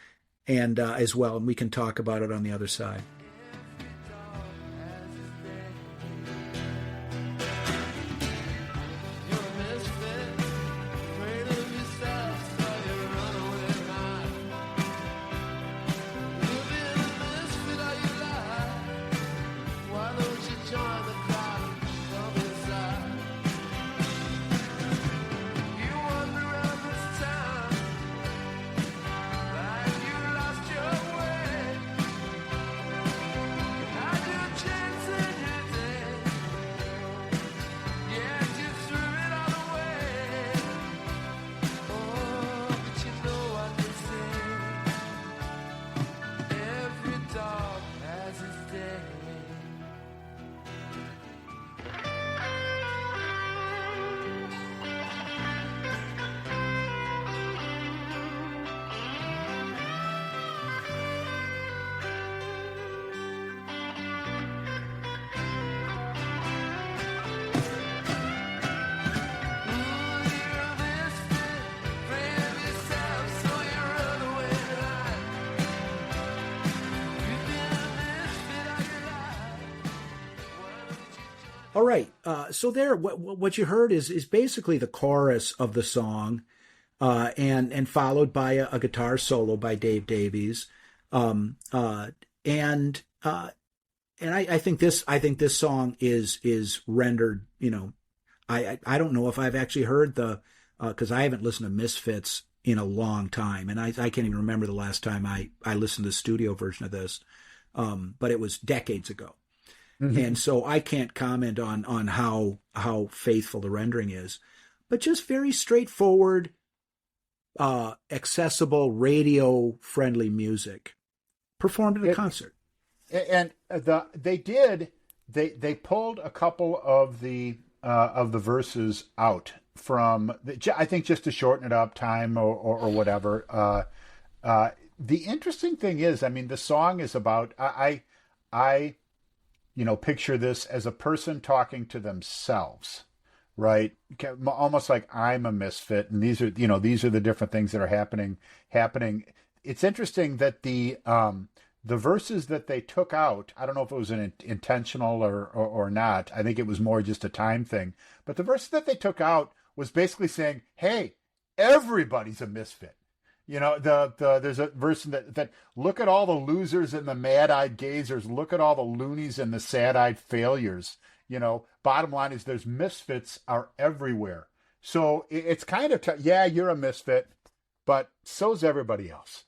and as well, and we can talk about it on the other side. All right. So there, what you heard is basically the chorus of the song, and followed by a guitar solo by Dave Davies, and and I think this song is rendered, I don't know if I've actually heard because I haven't listened to Misfits in a long time, and I can't even remember the last time I listened to the studio version of this, but it was decades ago. Mm-hmm. And so I can't comment on how faithful the rendering is, but just very straightforward, accessible, radio-friendly music performed at a concert. And they pulled a couple of the verses out from I think just to shorten it up, time or whatever. The interesting thing is, I mean, the song is about I picture this as a person talking to themselves, right? Almost like I'm a misfit, and these are the different things that are happening. It's interesting that the verses that they took out, I don't know if it was an intentional or not. I think it was more just a time thing. But the verses that they took out was basically saying, "Hey, everybody's a misfit." There's a verse that look at all the losers and the mad-eyed gazers. Look at all the loonies and the sad-eyed failures. Bottom line is there's misfits are everywhere. So it's kind of, yeah, you're a misfit, but so's everybody else.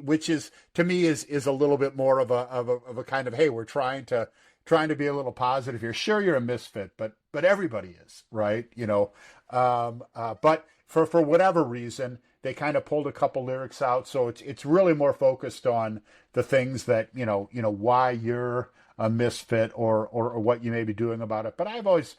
Which is, to me, is a little bit more of a kind of, hey, we're trying to be a little positive here. Sure, you're a misfit, but everybody is, right? But for whatever reason, they kind of pulled a couple lyrics out, so it's really more focused on the things that why you're a misfit or what you may be doing about it. But I've always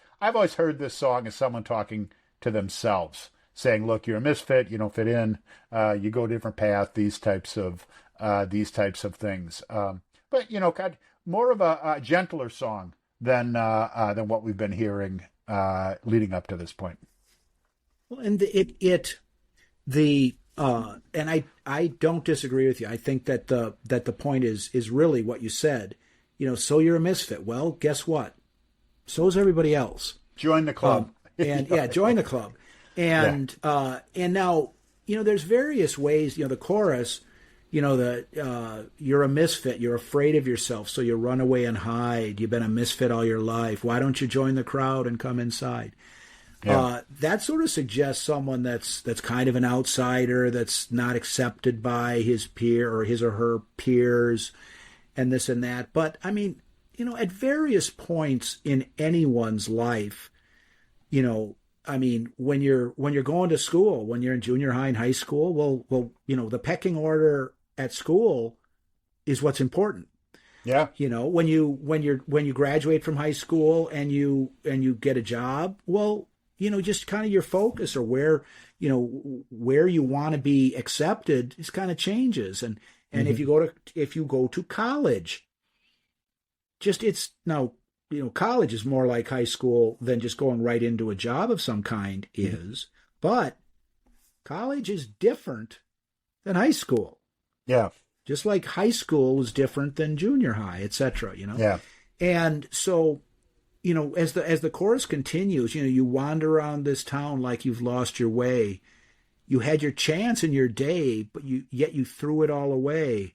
heard this song as someone talking to themselves, saying, "Look, you're a misfit. You don't fit in. You go a different path." These types of things. But kind more of a gentler song than what we've been hearing leading up to this point. Well, and and I don't disagree with you. I think that the point is really what you said. So you're a misfit. Well, guess what? So is everybody else. Join the club. Join the club. And now, there's various ways, the chorus, you're a misfit, you're afraid of yourself, so you run away and hide. You've been a misfit all your life. Why don't you join the crowd and come inside? Yeah. That sort of suggests someone that's kind of an outsider, that's not accepted by his peer or his or her peers and this and that. But I mean, at various points in anyone's life, I mean, when you're going to school, when you're in junior high and high school, well, the pecking order at school is what's important. Yeah. When you graduate from high school and you get a job, well, just kind of your focus or where you want to be accepted is kind of changes. And mm-hmm. if you go to college, college is more like high school than just going right into a job of some kind is, but college is different than high school. Yeah. Just like high school is different than junior high, et cetera, Yeah. And so, as the chorus continues, you wander around this town like you've lost your way. You had your chance in your day, but yet you threw it all away.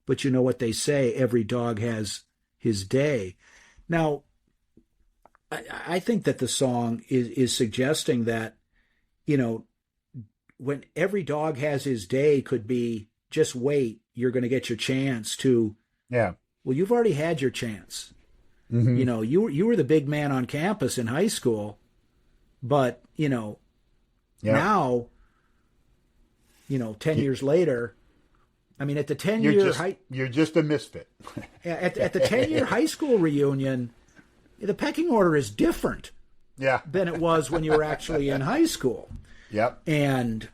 But you know what they say, every dog has his day. Now, I think that the song is suggesting that, when every dog has his day could be, just wait, you're going to get your chance to, yeah. Well, you've already had your chance. Mm-hmm. You were the big man on campus in high school, but, now, 10 years later, I mean, at the 10-year you're just a misfit. at the 10-year high school reunion, the pecking order is different. Yeah. Than it was when you were actually in high school. Yep. And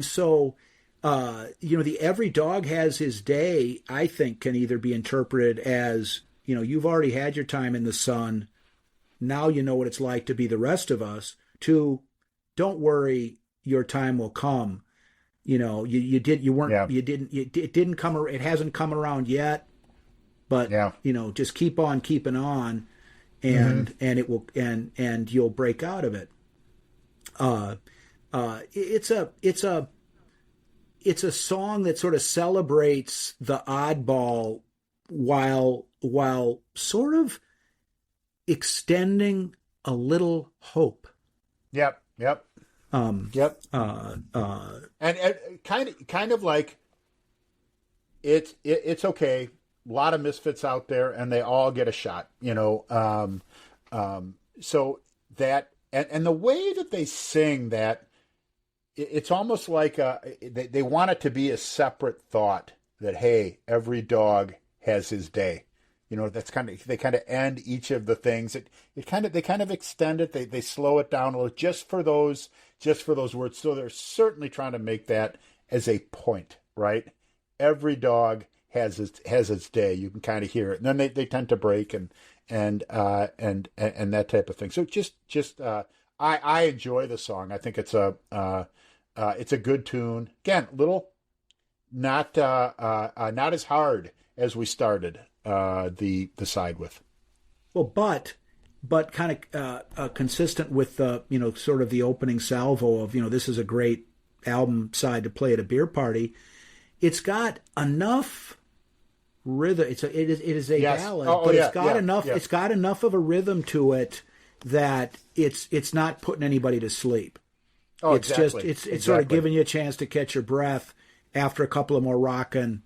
so the every dog has his day, I think, can either be interpreted as, you've already had your time in the sun. Now you know what it's like to be the rest of us. To, don't worry, your time will come. It hasn't come around yet, but just keep on keeping on, and mm-hmm. and it will, and you'll break out of it. It's a song that sort of celebrates the oddball while sort of extending a little hope. Yep. Yep. And kind of like it's okay. A lot of misfits out there, and they all get a shot. So that and the way that they sing that, it's almost like they want it to be a separate thought that, hey, every dog has his day. That's they kind of end each of the things. They kind of extend it. They slow it down a little just for those words. So they're certainly trying to make that as a point, right? Every dog has its day. You can kind of hear it, and then they tend to break and that type of thing. So I enjoy the song. I think it's a good tune. Again, little not as hard as we started the side with. Well, but kind of consistent with the sort of the opening salvo of this is a great album side to play at a beer party. It's got enough rhythm. It is a ballad, but it's got enough. Yeah. It's got enough of a rhythm to it that it's not putting anybody to sleep. Oh, it's exactly. It's sort of giving you a chance to catch your breath after a couple of more rocking.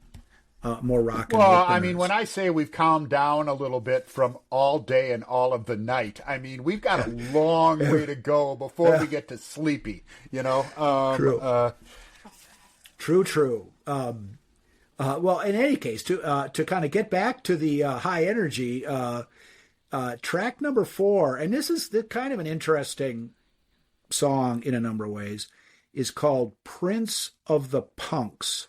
Well, I mean, when I say we've calmed down a little bit from all day and all of the night, I mean, we've got a long way to go before we get to sleepy, True. Well, in any case, to kind of get back to the high energy, track number 4, and this is kind of an interesting song in a number of ways, is called Prince of the Punks.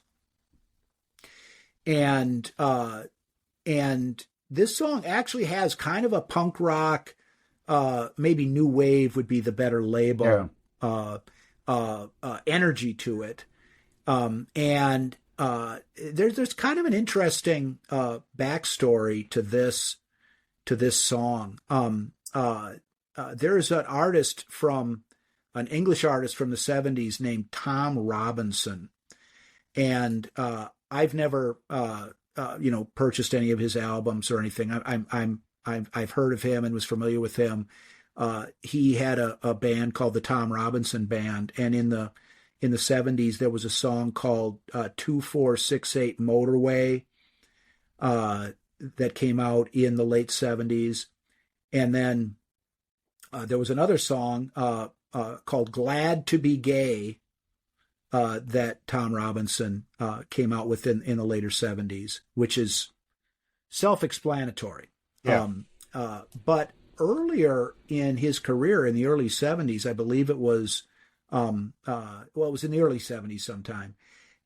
And this song actually has kind of a punk rock, maybe new wave would be the better label, energy to it. And there's kind of an interesting backstory to this song. There's an English artist from the 70s named Tom Robinson, and I've never purchased any of his albums or anything. I've heard of him and was familiar with him. He had a band called the Tom Robinson Band, and in the 70s there was a song called 2468 Motorway that came out in the late 70s, and then there was another song called Glad to Be Gay that Tom Robinson came out with in the later 70s, which is self-explanatory. Yeah. But earlier in his career, in the early 70s, I believe it was, it was in the early 70s sometime,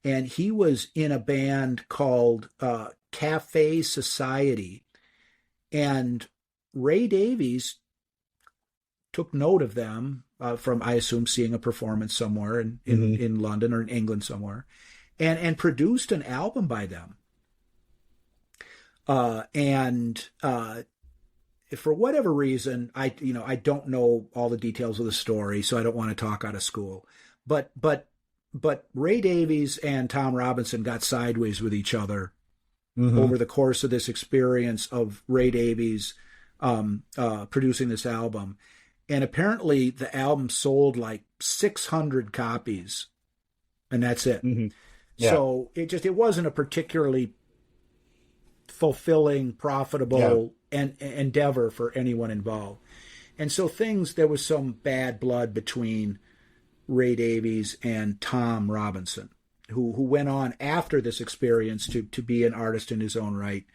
and he was in a band called Cafe Society, and Ray Davies took note of them from, I assume, seeing a performance somewhere in London or in England somewhere, and produced an album by them. And for whatever reason, I don't know all the details of the story, so I don't want to talk out of school. But Ray Davies and Tom Robinson got sideways with each other over the course of this experience of Ray Davies producing this album. And apparently the album sold like 600 copies, and that's it. Mm-hmm. Yeah. So it wasn't a particularly fulfilling, profitable endeavor for anyone involved. And so there was some bad blood between Ray Davies and Tom Robinson, who went on after this experience to be an artist in his own right.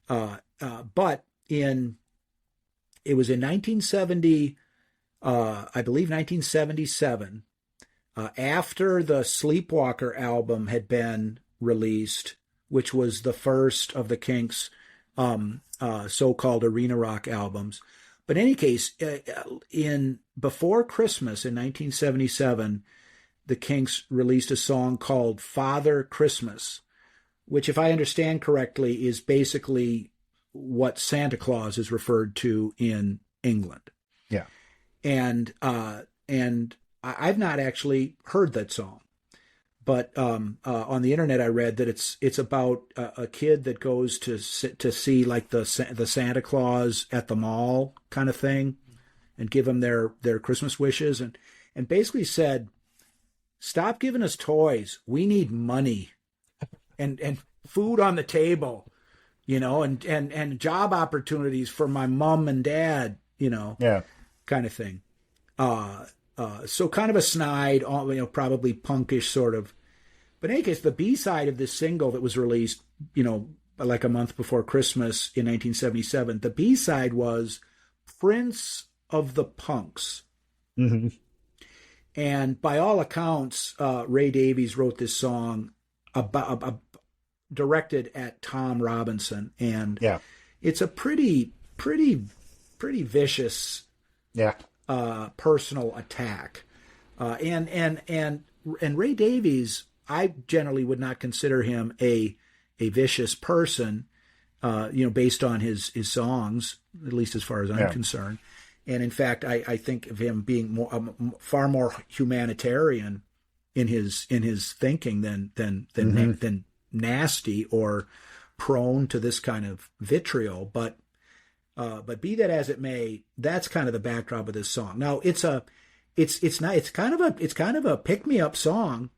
But it was in 1970, I believe 1977, after the Sleepwalker album had been released, which was the first of the Kinks' so-called arena rock albums. But in any case, before Christmas in 1977, the Kinks released a song called Father Christmas, which, if I understand correctly, is basically what Santa Claus is referred to in England. Yeah. And I've not actually heard that song, but on the internet I read that it's about a kid that goes to see like the Santa Claus at the mall kind of thing, and give them their Christmas wishes, and basically said, stop giving us toys. We need money and food on the table, and job opportunities for my mom and dad, Yeah. kind of thing. So kind of a snide, probably punkish sort of. But in any case, the B-side of this single that was released, like a month before Christmas in 1977, the B-side was Prince of the Punks. Mm-hmm. And by all accounts, Ray Davies wrote this song directed at Tom Robinson, and it's a pretty vicious, personal attack. And Ray Davies, I generally would not consider him a vicious person, based on his songs, at least as far as I'm concerned. And in fact, I think of him being far more humanitarian in his thinking than nasty or prone to this kind of vitriol. But be that as it may, that's kind of the backdrop of this song. Now it's kind of a pick me up song.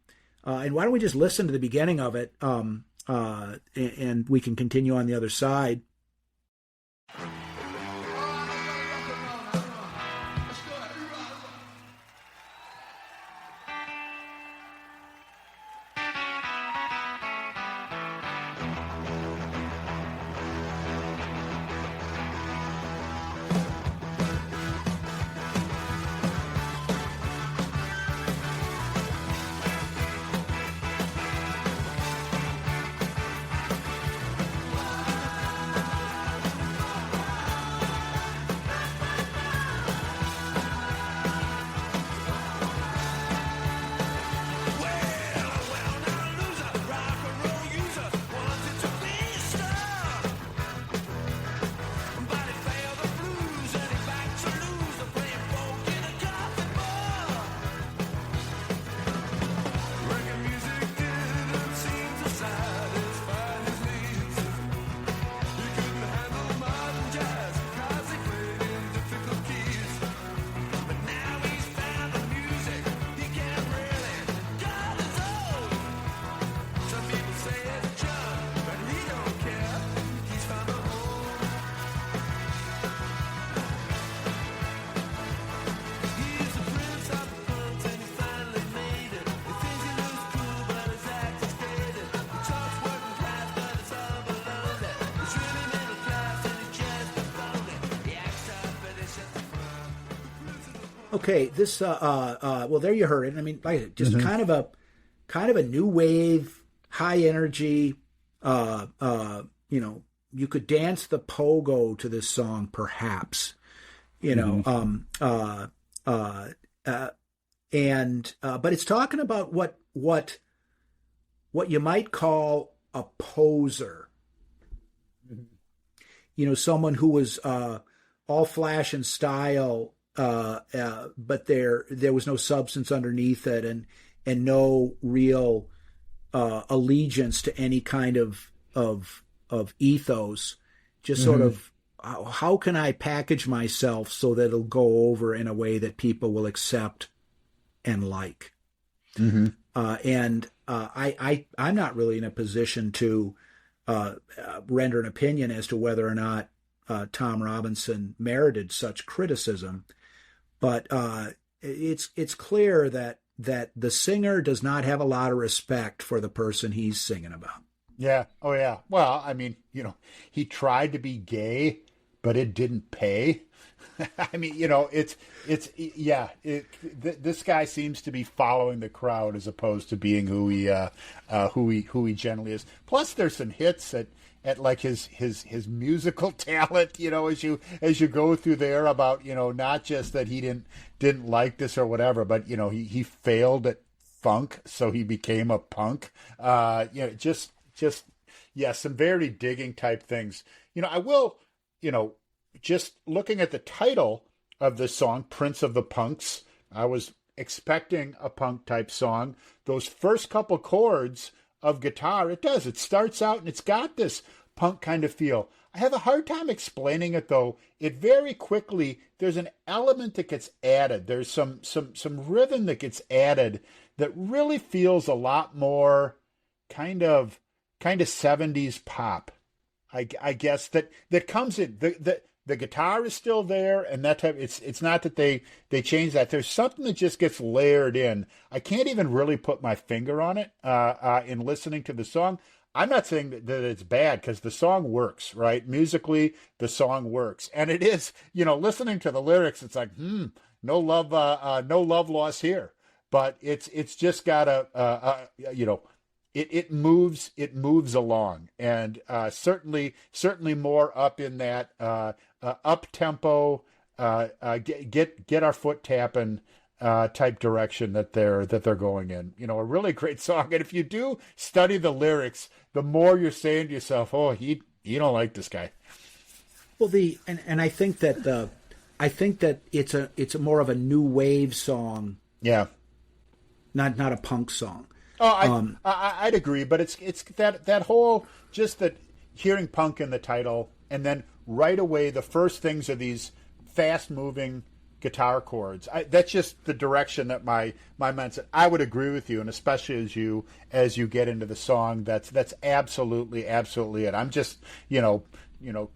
And why don't we just listen to the beginning of it, and we can continue on the other side. Okay, this well, there you heard it. I mean, like just kind of a new wave, high energy. You could dance the pogo to this song, perhaps. But it's talking about what you might call a poser. Someone who was all flash and style. But there was no substance underneath it, and no real allegiance to any kind of ethos. Just sort of, how can I package myself so that it'll go over in a way that people will accept and like? I'm not really in a position to render an opinion as to whether or not Tom Robinson merited such criticism. But it's clear that the singer does not have a lot of respect for the person he's singing about. Yeah. Oh, yeah. Well, I mean, he tried to be gay, but it didn't pay. I mean, this guy seems to be following the crowd as opposed to being who he generally is. Plus, there's some hits at like his musical talent, as you go through there about, not just that he didn't like this or whatever, but he failed at funk, so he became a punk. Some very digging type things. I will, just looking at the title of this song, Prince of the Punks, I was expecting a punk type song, those first couple chords of guitar, it starts out and it's got this punk kind of feel. I have a hard time explaining it though. It very quickly, there's an element that gets added. There's some rhythm that gets added that really feels a lot more kind of 70s pop. I guess that comes in. The guitar is still there, and that type. It's not that they change that. There's something that just gets layered in. I can't even really put my finger on it in listening to the song. I'm not saying that it's bad because the song works, right? Musically, the song works, and it is. Listening to the lyrics, it's like, no love lost here. But it's just got It moves along, and certainly more up in that up tempo, get our foot tapping type direction that they're going in. A really great song, and if you do study the lyrics, the more you're saying to yourself, "Oh, you don't like this guy." Well, and I think that it's a more of a new wave song. Yeah, not a punk song. Oh, I'd agree, but it's that whole, just that hearing punk in the title, and then right away the first things are these fast-moving guitar chords. That's just the direction that my mind said. I would agree with you, and especially as you get into the song, that's absolutely it. I'm just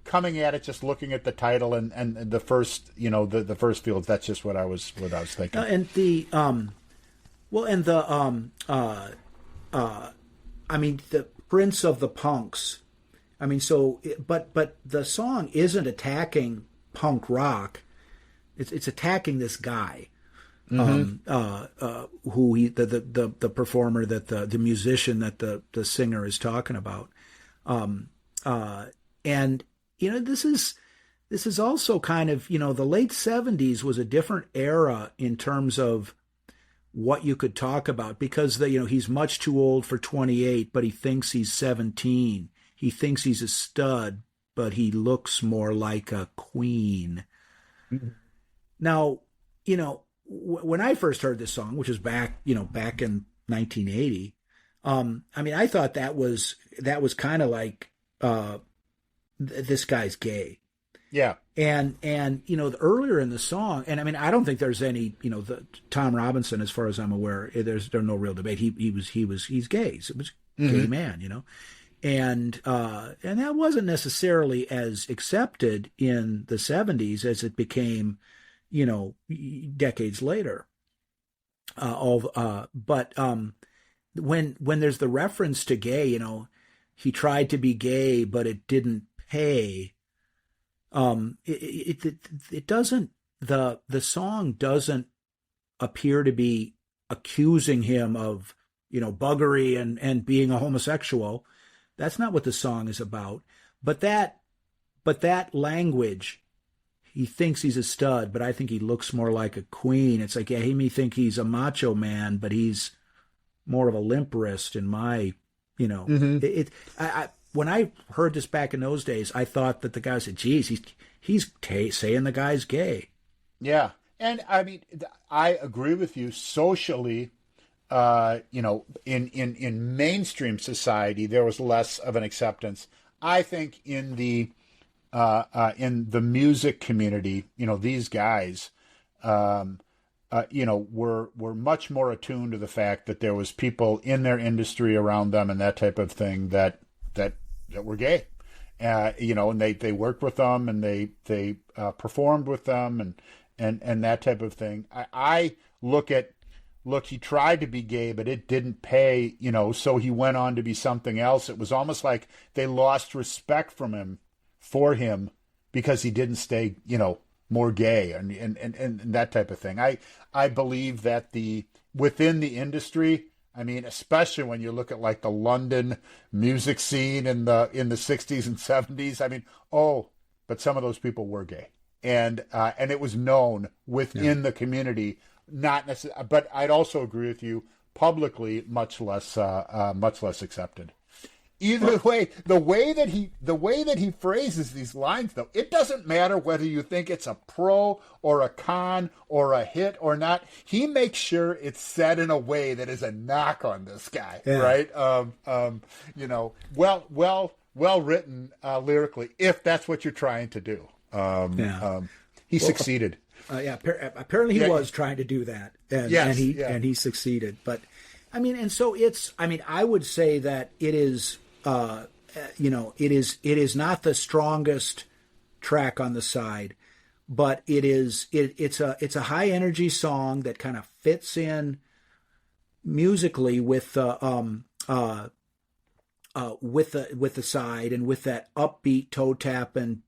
coming at it, just looking at the title and the first the first fields. That's just what I was thinking. And the the Prince of the Punks. But the song isn't attacking punk rock. It's attacking this guy, who the performer, that the musician that the singer is talking about, and this is also kind of the late 70s was a different era in terms of what you could talk about, because he's much too old for 28, but he thinks he's 17. He thinks he's a stud, but he looks more like a queen. Mm-hmm. Now, when I first heard this song, which was back in 1980, I thought that was kind of like this guy's gay. Yeah. And earlier in the song, and I don't think there's any, the Tom Robinson, as far as I'm aware, there's no real debate. He's gay. He was a gay man, and that wasn't necessarily as accepted in the 70s as it became, decades later. But when there's the reference to gay, he tried to be gay, but it didn't pay. It doesn't, the song doesn't appear to be accusing him of, buggery and being a homosexual. That's not what the song is about. But that language, he thinks he's a stud, but I think he looks more like a queen. It's like, yeah, he may think he's a macho man, but he's more of a limp wrist in my, when I heard this back in those days, I thought that the guy said, geez, he's saying the guy's gay. Yeah. And I agree with you. Socially, in mainstream society, there was less of an acceptance. I think in the music community, these guys, were much more attuned to the fact that there was people in their industry around them and that type of thing that were gay, and they worked with them and they performed with them and that type of thing. I look, he tried to be gay, but it didn't pay, so he went on to be something else. It was almost like they lost respect for him because he didn't stay, more gay and that type of thing. I believe that within the industry, especially when you look at like the London music scene in the 60s and 70s, but some of those people were gay, and it was known within the community, not necessarily. But I'd also agree with you, publicly much less accepted. Either way, the way that he phrases these lines, though, it doesn't matter whether you think it's a pro or a con or a hit or not. He makes sure it's said in a way that is a knock on this guy, right? Well written lyrically, if that's what you're trying to do. He succeeded. Apparently he was trying to do that, and he succeeded. But I mean, and so I would say that it is. It is not the strongest track on the side, but it's a high energy song that kind of fits in musically with the side, and with that upbeat toe tap and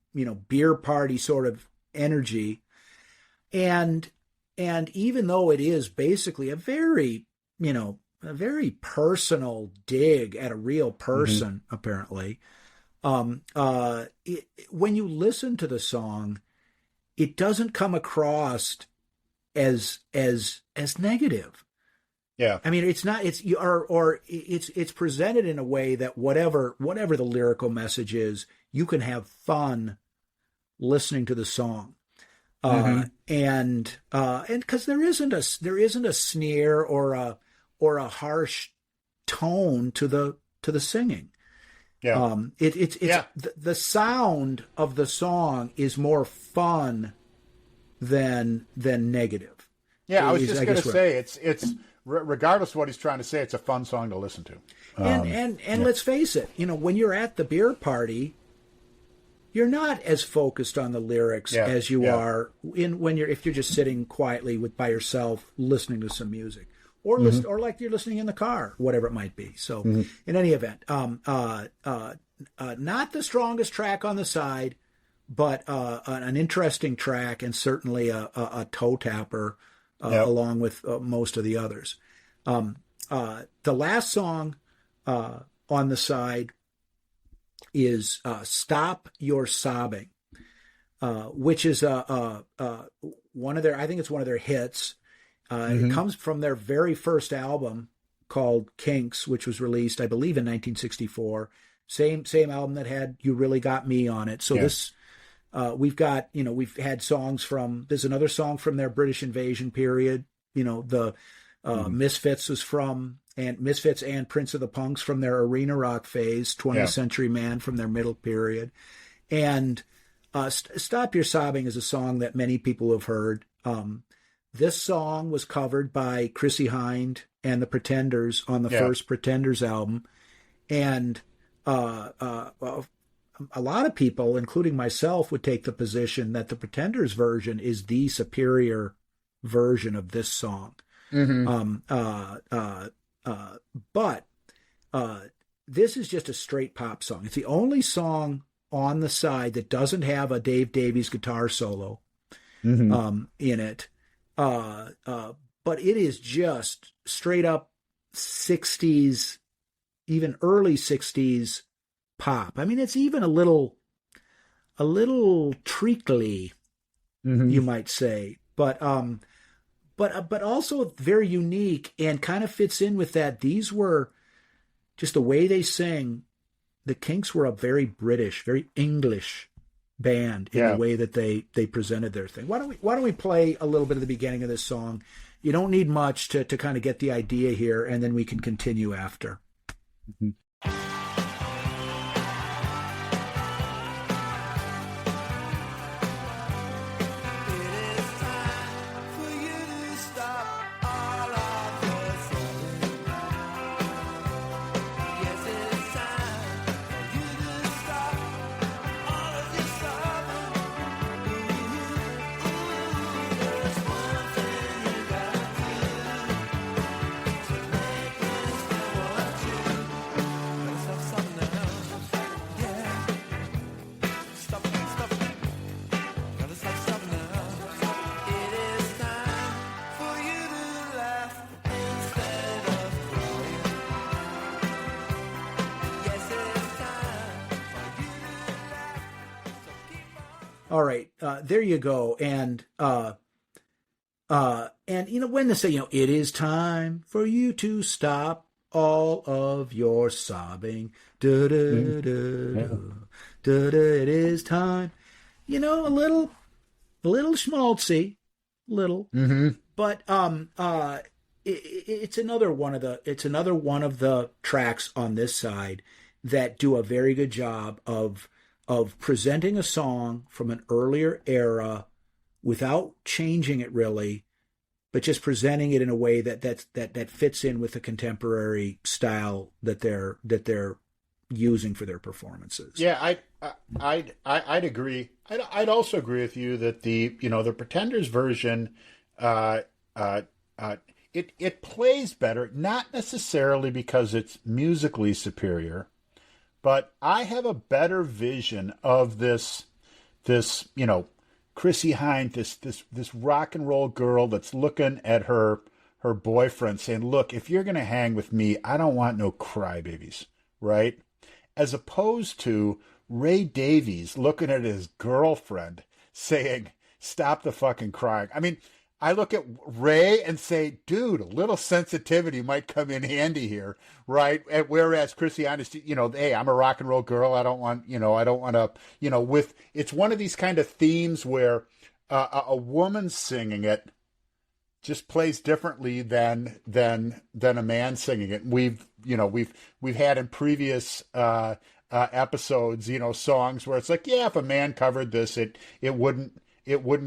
beer party sort of energy, and even though it is basically a very personal dig at a real person, apparently. When you listen to the song, it doesn't come across as negative. Yeah. I mean, it's not. It's presented in a way that whatever the lyrical message is, you can have fun listening to the song. And because there isn't a sneer or a harsh tone to the singing. Yeah. The sound of the song is more fun than negative. Yeah, I was just going to say it's regardless of what he's trying to say, it's a fun song to listen to. And let's face it, when you're at the beer party, you're not as focused on the lyrics as you are if you're just sitting quietly by yourself listening to some music. Or or like you're listening in the car, whatever it might be. So, in any event, not the strongest track on the side, but an interesting track, and certainly a toe tapper along with most of the others. The last song on the side is "Stop Your Sobbing," which is one of their. I think it's one of their hits. It comes from their very first album called Kinks, which was released, I believe, in 1964. Same album that had "You Really Got Me" on it. So this, we've had songs from. There's another song from their British invasion period. The Misfits was from, and Misfits and Prince of the Punks from their arena rock phase. 20th Century Man from their middle period, and "Stop Your Sobbing" is a song that many people have heard. This song was covered by Chrissie Hynde and the Pretenders on the first Pretenders album. And a lot of people, including myself, would take the position that the Pretenders version is the superior version of this song. But this is just a straight pop song. It's the only song on the side that doesn't have a Dave Davies guitar solo in it. But it is just straight up 60s, even early 60s pop. I mean, it's even a little treacly, you might say, but also very unique and kind of fits in with that. These were just the way they sing. The Kinks were a very British, very English band in the way that they presented their thing. Why don't we play a little bit of the beginning of this song? You don't need much to kind of get the idea here, and then we can continue after. All right, there you go. And when they say, it is time for you to stop all of your sobbing. Da da da da da da. It is time. You know, a little schmaltzy, little, but it's another one of the tracks on this side that do a very good job of presenting a song from an earlier era without changing it really, but just presenting it in a way that fits in with the contemporary style that they're using for their performances. Yeah, I'd agree. I'd also agree with you that the Pretenders version, it plays better, not necessarily because it's musically superior, but I have a better vision of this Chrissy Hynde, this rock and roll girl that's looking at her boyfriend saying, "Look, if you're gonna hang with me, I don't want no crybabies," right? As opposed to Ray Davies looking at his girlfriend saying, "Stop the fucking crying." I mean, I look at Ray and say, dude, a little sensitivity might come in handy here, right? Whereas Chrissy Hynde, hey, I'm a rock and roll girl. I don't want to, it's one of these kind of themes where a woman singing it just plays differently than a man singing it. We've had in previous episodes, songs where it's like, yeah, if a man covered this, it wouldn't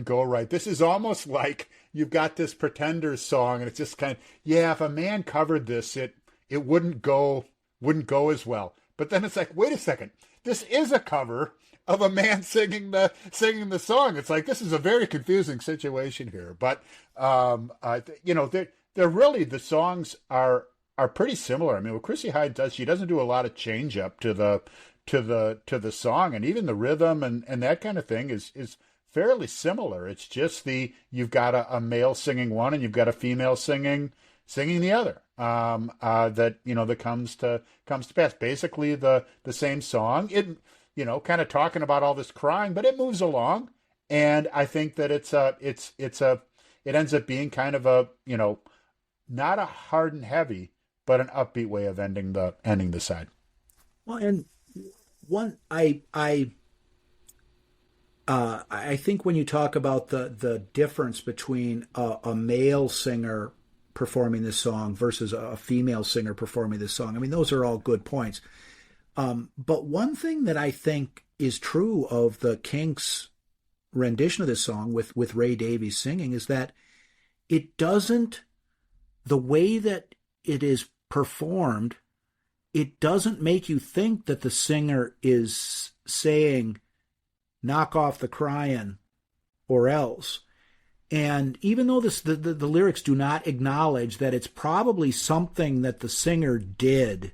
go right. This is almost like you've got this Pretenders song, and it's just kind of, yeah, if a man covered this, it wouldn't go as well. But then it's like, wait a second, this is a cover of a man singing the song. It's like, this is a very confusing situation here. But they're really, the songs are pretty similar. I mean, what Chrissy Hynde does, she doesn't do a lot of change up to the song, and even the rhythm and that kind of thing is fairly similar. It's just you've got a male singing one and you've got a female singing the other. That comes to pass. Basically the same song. It kind of talking about all this crying, but it moves along, and I think that it ends up being kind of a not a hard and heavy, but an upbeat way of ending the side. Well, and one I think when you talk about the difference between a male singer performing this song versus a female singer performing this song, I mean, those are all good points. But one thing that I think is true of the Kinks rendition of this song with Ray Davies singing is that it doesn't, the way that it is performed, it doesn't make you think that the singer is saying, "Knock off the crying or else." And even though the lyrics do not acknowledge that it's probably something that the singer did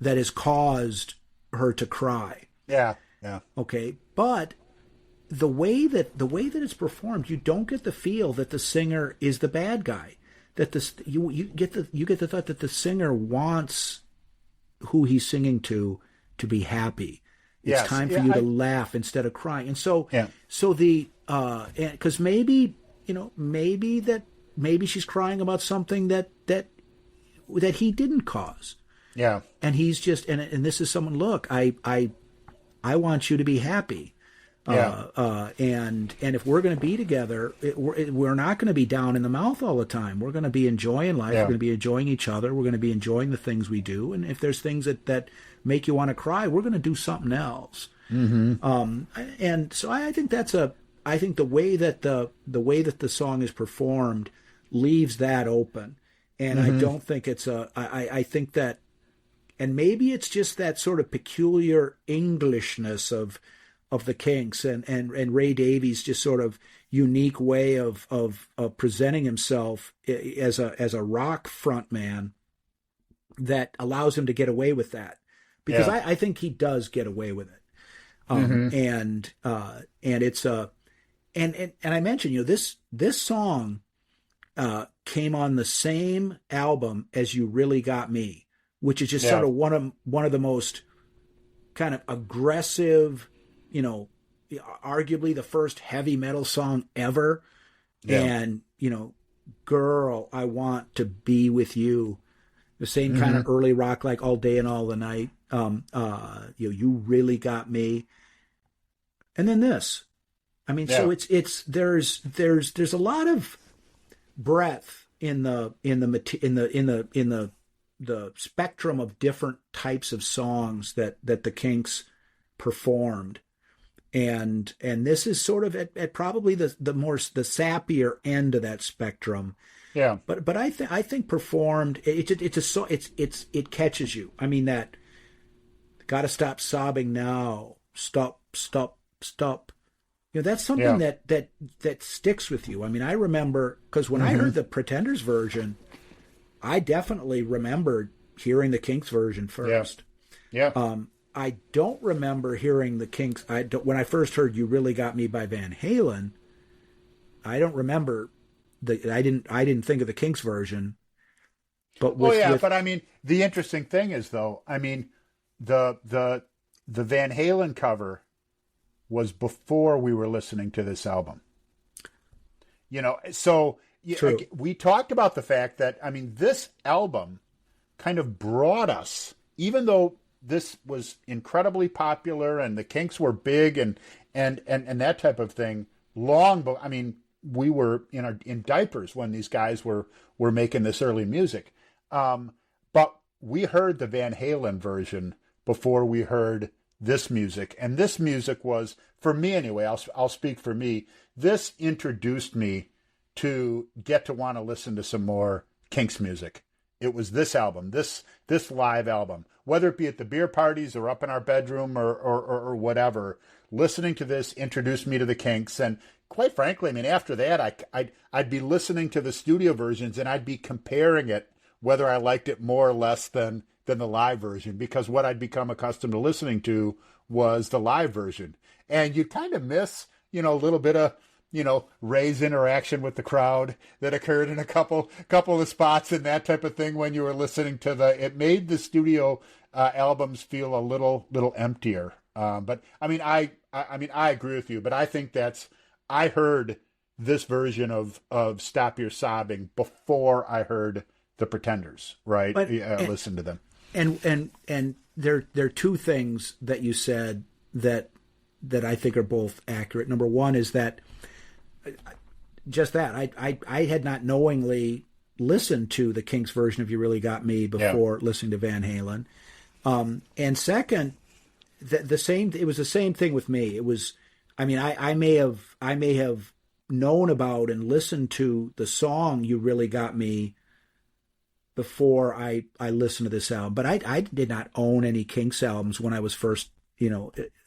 that has caused her to cry. Yeah. Okay, but the way that it's performed, you don't get the feel that the singer is the bad guy. That you get the thought that the singer wants who he's singing to be happy. It's time for you to laugh instead of crying. And so because maybe she's crying about something that he didn't cause. Yeah. And he's just, and this is someone, look, I want you to be happy. Yeah. And if we're going to be together, we're not going to be down in the mouth all the time. We're going to be enjoying life. Yeah. We're going to be enjoying each other. We're going to be enjoying the things we do. And if there's things that make you want to cry, we're going to do something else. Mm-hmm. And so I think I think the way that the song is performed leaves that open. And I don't think it's I think that, and maybe it's just that sort of peculiar Englishness of the Kinks and Ray Davies' just sort of unique way of presenting himself as a rock frontman that allows him to get away with that, because I think he does get away with it. And it's and I mentioned, this song came on the same album as You Really Got Me, which is just sort of one of the most kind of aggressive, arguably the first heavy metal song ever. Yeah. And, Girl, I Want to Be With You. The same kind of early rock like All Day and All the Night. You Really Got Me. And then this. I mean, so there's a lot of breadth in the spectrum of different types of songs that the Kinks performed. And this is sort of at probably the sappier end of that spectrum. Yeah. But I think performed it catches you. I mean, that Gotta Stop Sobbing Now, Stop. That's something that sticks with you. I mean, I remember, because when I heard the Pretenders version, I definitely remembered hearing the Kinks version first. Yeah. I don't remember hearing the Kinks. When I first heard "You Really Got Me" by Van Halen, I don't remember I didn't think of the Kinks version. But but I mean, the interesting thing is, though, I mean, the Van Halen cover was before we were listening to this album. So we talked about the fact that, I mean, this album kind of brought us, even though this was incredibly popular and the Kinks were big and that type of thing, but I mean, we were in diapers when these guys were making this early music. But we heard the Van Halen version before we heard this music. And this music was, for me anyway, I'll speak for me, this introduced me to get to want to listen to some more Kinks music. It was this album, this live album, whether it be at the beer parties or up in our bedroom or whatever. Listening to this introduced me to the Kinks. And quite frankly, I mean, after that, I'd be listening to the studio versions and I'd be comparing it, whether I liked it more or less than the live version, because what I'd become accustomed to listening to was the live version. And you kind of miss, a little bit of, Ray's interaction with the crowd that occurred in a couple of spots and that type of thing when you were listening to it made the studio albums feel a little emptier. But I mean, I agree with you, but I think I heard this version of Stop Your Sobbing before I heard the Pretenders, right? Listen to them. And there are two things that you said that I think are both accurate. Number one is that I had not knowingly listened to the Kinks version of "You Really Got Me" before listening to Van Halen. And second, it was the same thing with me. It was, I mean, I may have known about and listened to the song "You Really Got Me" before I listened to this album, but I did not own any Kinks albums when I was first,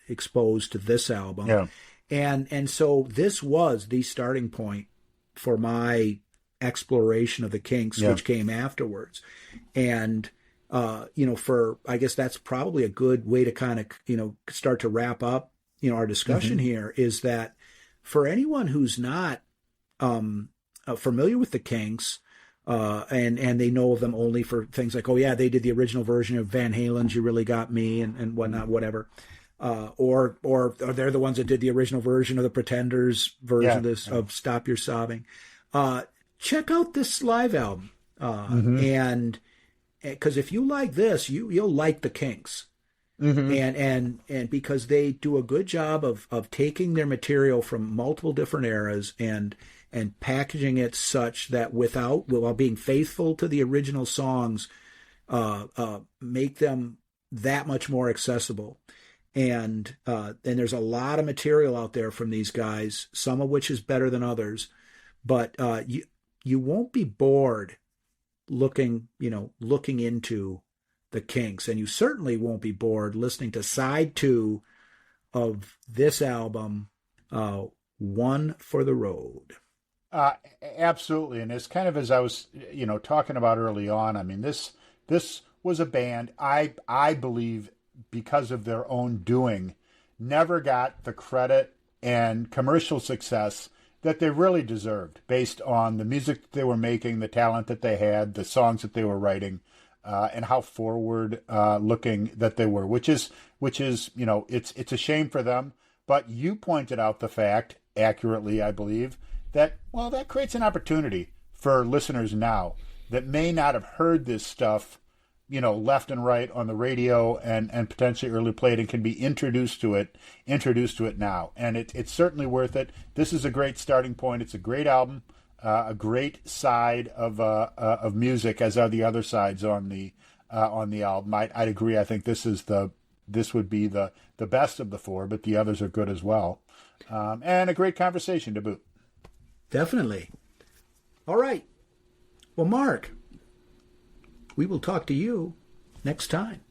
exposed to this album. Yeah. And so this was the starting point for my exploration of the Kinks, which came afterwards. And, I guess that's probably a good way to kind of, start to wrap up, our discussion here, is that for anyone who's not familiar with the Kinks, and they know of them only for things like, oh yeah, they did the original version of Van Halen's "You Really Got Me" and whatnot, whatever. Or they're the ones that did the original version of the Pretenders version of "Stop Your Sobbing." Check out this live album, and because if you like this, you'll like the Kinks, and because they do a good job of taking their material from multiple different eras and packaging it such that while being faithful to the original songs, make them that much more accessible. And there's a lot of material out there from these guys, some of which is better than others, but you won't be bored looking into the Kinks, and you certainly won't be bored listening to side 2 of this album, "One for the Road." Absolutely. And it's kind of, as I was, talking about early on, I mean, this was a band, I believe, because of their own doing, never got the credit and commercial success that they really deserved based on the music that they were making, the talent that they had, the songs that they were writing, and how forward looking that they were, which is, it's a shame for them. But you pointed out the fact, accurately, I believe, that creates an opportunity for listeners now that may not have heard this stuff, left and right on the radio and potentially early played, and can be introduced to it now. And it's certainly worth it. This is a great starting point. It's a great album, a great side of music, as are the other sides on the album. I'd agree. I think this would be the best of the four, but the others are good as well. And a great conversation to boot. Definitely. All right. Well, Mark, we will talk to you next time.